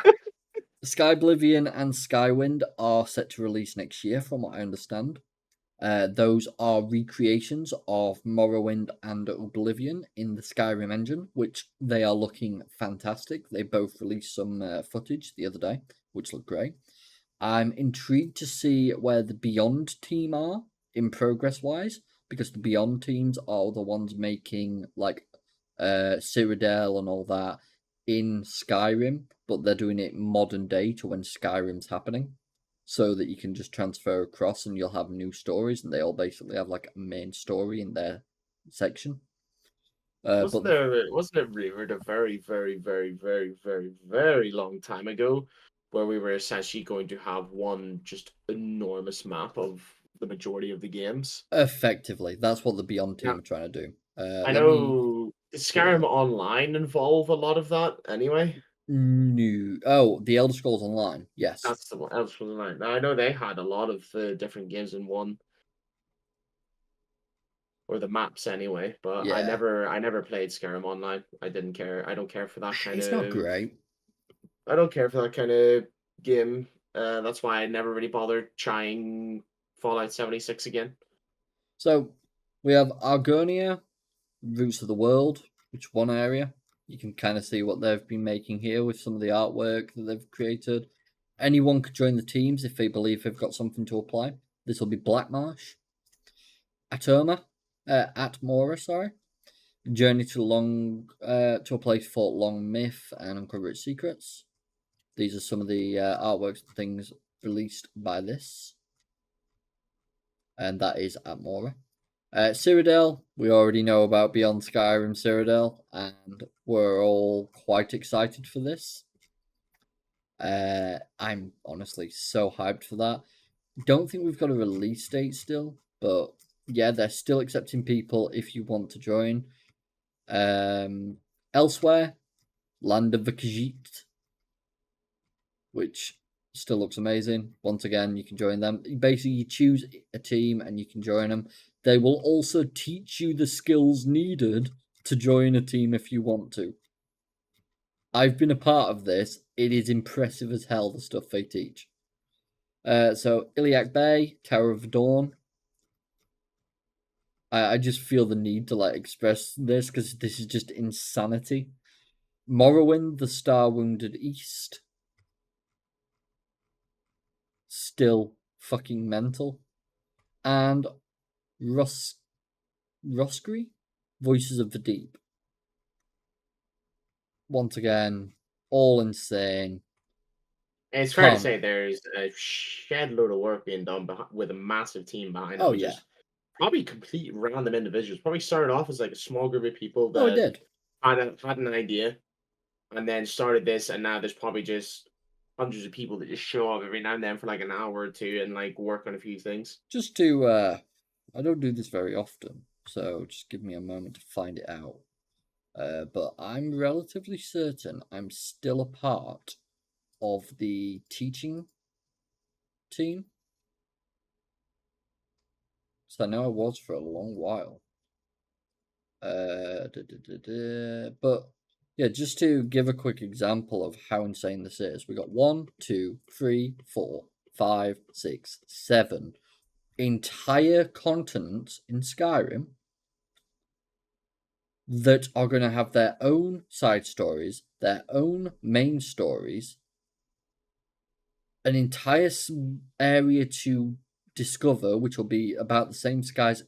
Sky Oblivion and Skywind are set to release next year, from what I understand. Those are recreations of Morrowind and Oblivion in the Skyrim engine, which they are looking fantastic. They both released some footage the other day, which looked great. I'm intrigued to see where the Beyond team are in progress wise, because the Beyond teams are the ones making like Cyrodiil and all that in Skyrim, but they're doing it modern day to when Skyrim's happening, so that you can just transfer across and you'll have new stories, and they all basically have like a main story in their section. But Wasn't it rumored a very, very, very, very, very, very long time ago where we were essentially going to have one just enormous map of the majority of the games? effectively, that's what the Beyond Now, team are trying to do. I Let me know did get it Skyrim up. Online involve a lot of that anyway? New. Oh, the Elder Scrolls Online. Yes. That's the one. Elder Scrolls Online. Now, I know they had a lot of different games in one, or the maps anyway. But Yeah. I never played Skyrim Online. I didn't care. I don't care for that kind It's not of. great. I don't care for that kind of game. That's why I never really bothered trying Fallout 76 again. So we have Argonia, Roots of the World, which one area. You can kind of see what they've been making here with some of the artwork that they've created. Anyone could join the teams if they believe they've got something to apply. This will be Black Marsh, Atoma, Atmora, sorry. Journey to a place fought Long Myth and uncover its secrets. These are some of the artworks and things released by this, and that is Atmora. Cyrodiil, we already know about Beyond Skyrim Cyrodiil, and we're all quite excited for this. I'm honestly so hyped for that. Don't think we've got a release date still, but yeah, they're still accepting people if you want to join. Elsewhere, Land of the Khajiit, which still looks amazing. Once again, you can join them. Basically, you choose a team and you can join them. They will also teach you the skills needed to join a team if you want to. I've been a part of this. It is impressive as hell, the stuff they teach. So, Iliac Bay, Tower of Dawn. I just feel the need to like express this because this is just insanity. Morrowind, the Star Wounded East. Still fucking mental. And Roscry, Voices of the Deep. Once again, all insane. And it's fair to Can't. say there's a shed load of work being done with a massive team behind it, Oh, which yeah. is probably complete random individuals. Probably started off as like a small group of people Oh, it that did. had an idea and then started this, and now there's probably just hundreds of people that just show up every now and then for like an hour or two and like work on a few things. Just to, I don't do this very often, so just give me a moment to find it out. But I'm relatively certain I'm still a part of the teaching team. So I know I was for a long while. But yeah, just to give a quick example of how insane this is, we got 1, 2, 3, 4, 5, 6, 7 entire continents in Skyrim that are going to have their own side stories, their own main stories, an entire area to discover, which will be about the same size,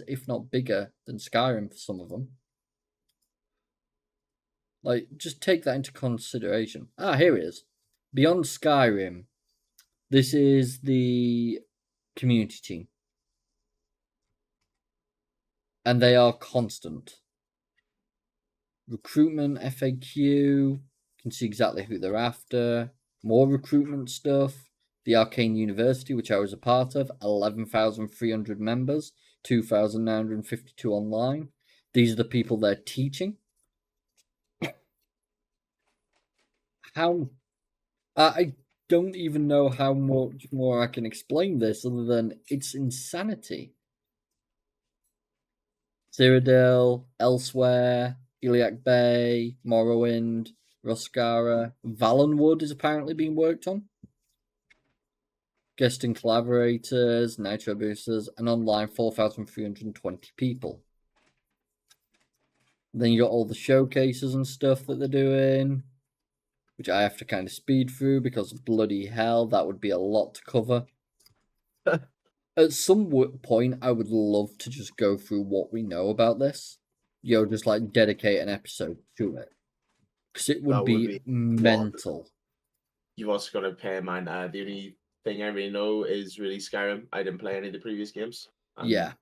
if not bigger, than Skyrim for some of them. Like, just take that into consideration. Ah, here it is. Beyond Skyrim. This is the community team. And they are constant. Recruitment, FAQ. You can see exactly who they're after. More recruitment stuff. The Arcane University, which I was a part of. 11,300 members. 2,952 online. These are the people they're teaching. How... I don't even know how much more I can explain this other than it's insanity. Cyrodiil, Elsewhere, Iliac Bay, Morrowind, Roscara, Valenwood is apparently being worked on. Guesting collaborators, Nitro boosters, and online 4,320 people. Then you got all the showcases and stuff that they're doing, which I have to kind of speed through because bloody hell, that would be a lot to cover. At some point, I would love to just go through what we know about this. Just like dedicate an episode to it. Because it would That would be be well. mental. You've also got to pay in mind. The only thing I really know is really Skyrim. I didn't play any of the previous games. Yeah.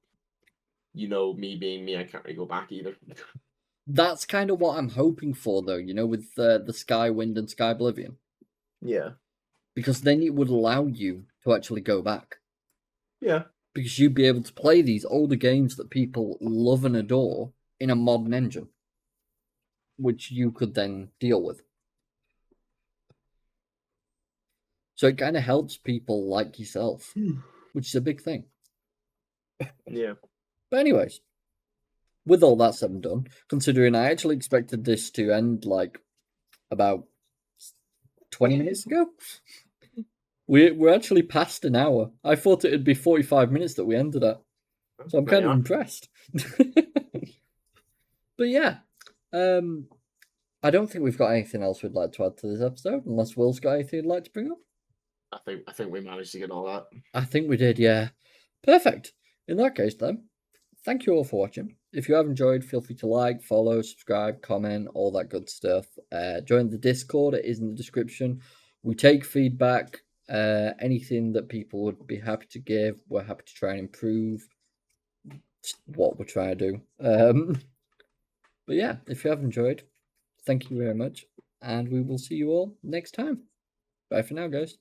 You know, me being me, I can't really go back either. That's kind of what I'm hoping for, though, with the Skywind and Skyblivion. Yeah. Because then it would allow you to actually go back. Yeah. Because you'd be able to play these older games that people love and adore in a modern engine, which you could then deal with. So it kind of helps people like yourself, which is a big thing. Yeah. But anyways, with all that said and done, considering I actually expected this to end like about 20 minutes ago, we're actually past an hour. I thought it'd be 45 minutes that we ended at. So I'm kind of impressed. But yeah, I don't think we've got anything else we'd like to add to this episode, unless Will's got anything he'd like to bring up. I think we managed to get all that. I think we did, yeah. Perfect. In that case, then, thank you all for watching. If you have enjoyed, feel free to like, follow, subscribe, comment, all that good stuff. Join the Discord, it is in the description. We take feedback, anything that people would be happy to give. We're happy to try and improve what we're trying to do. But yeah, if you have enjoyed, thank you very much. And we will see you all next time. Bye for now, guys.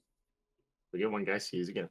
We get one guy. See you again.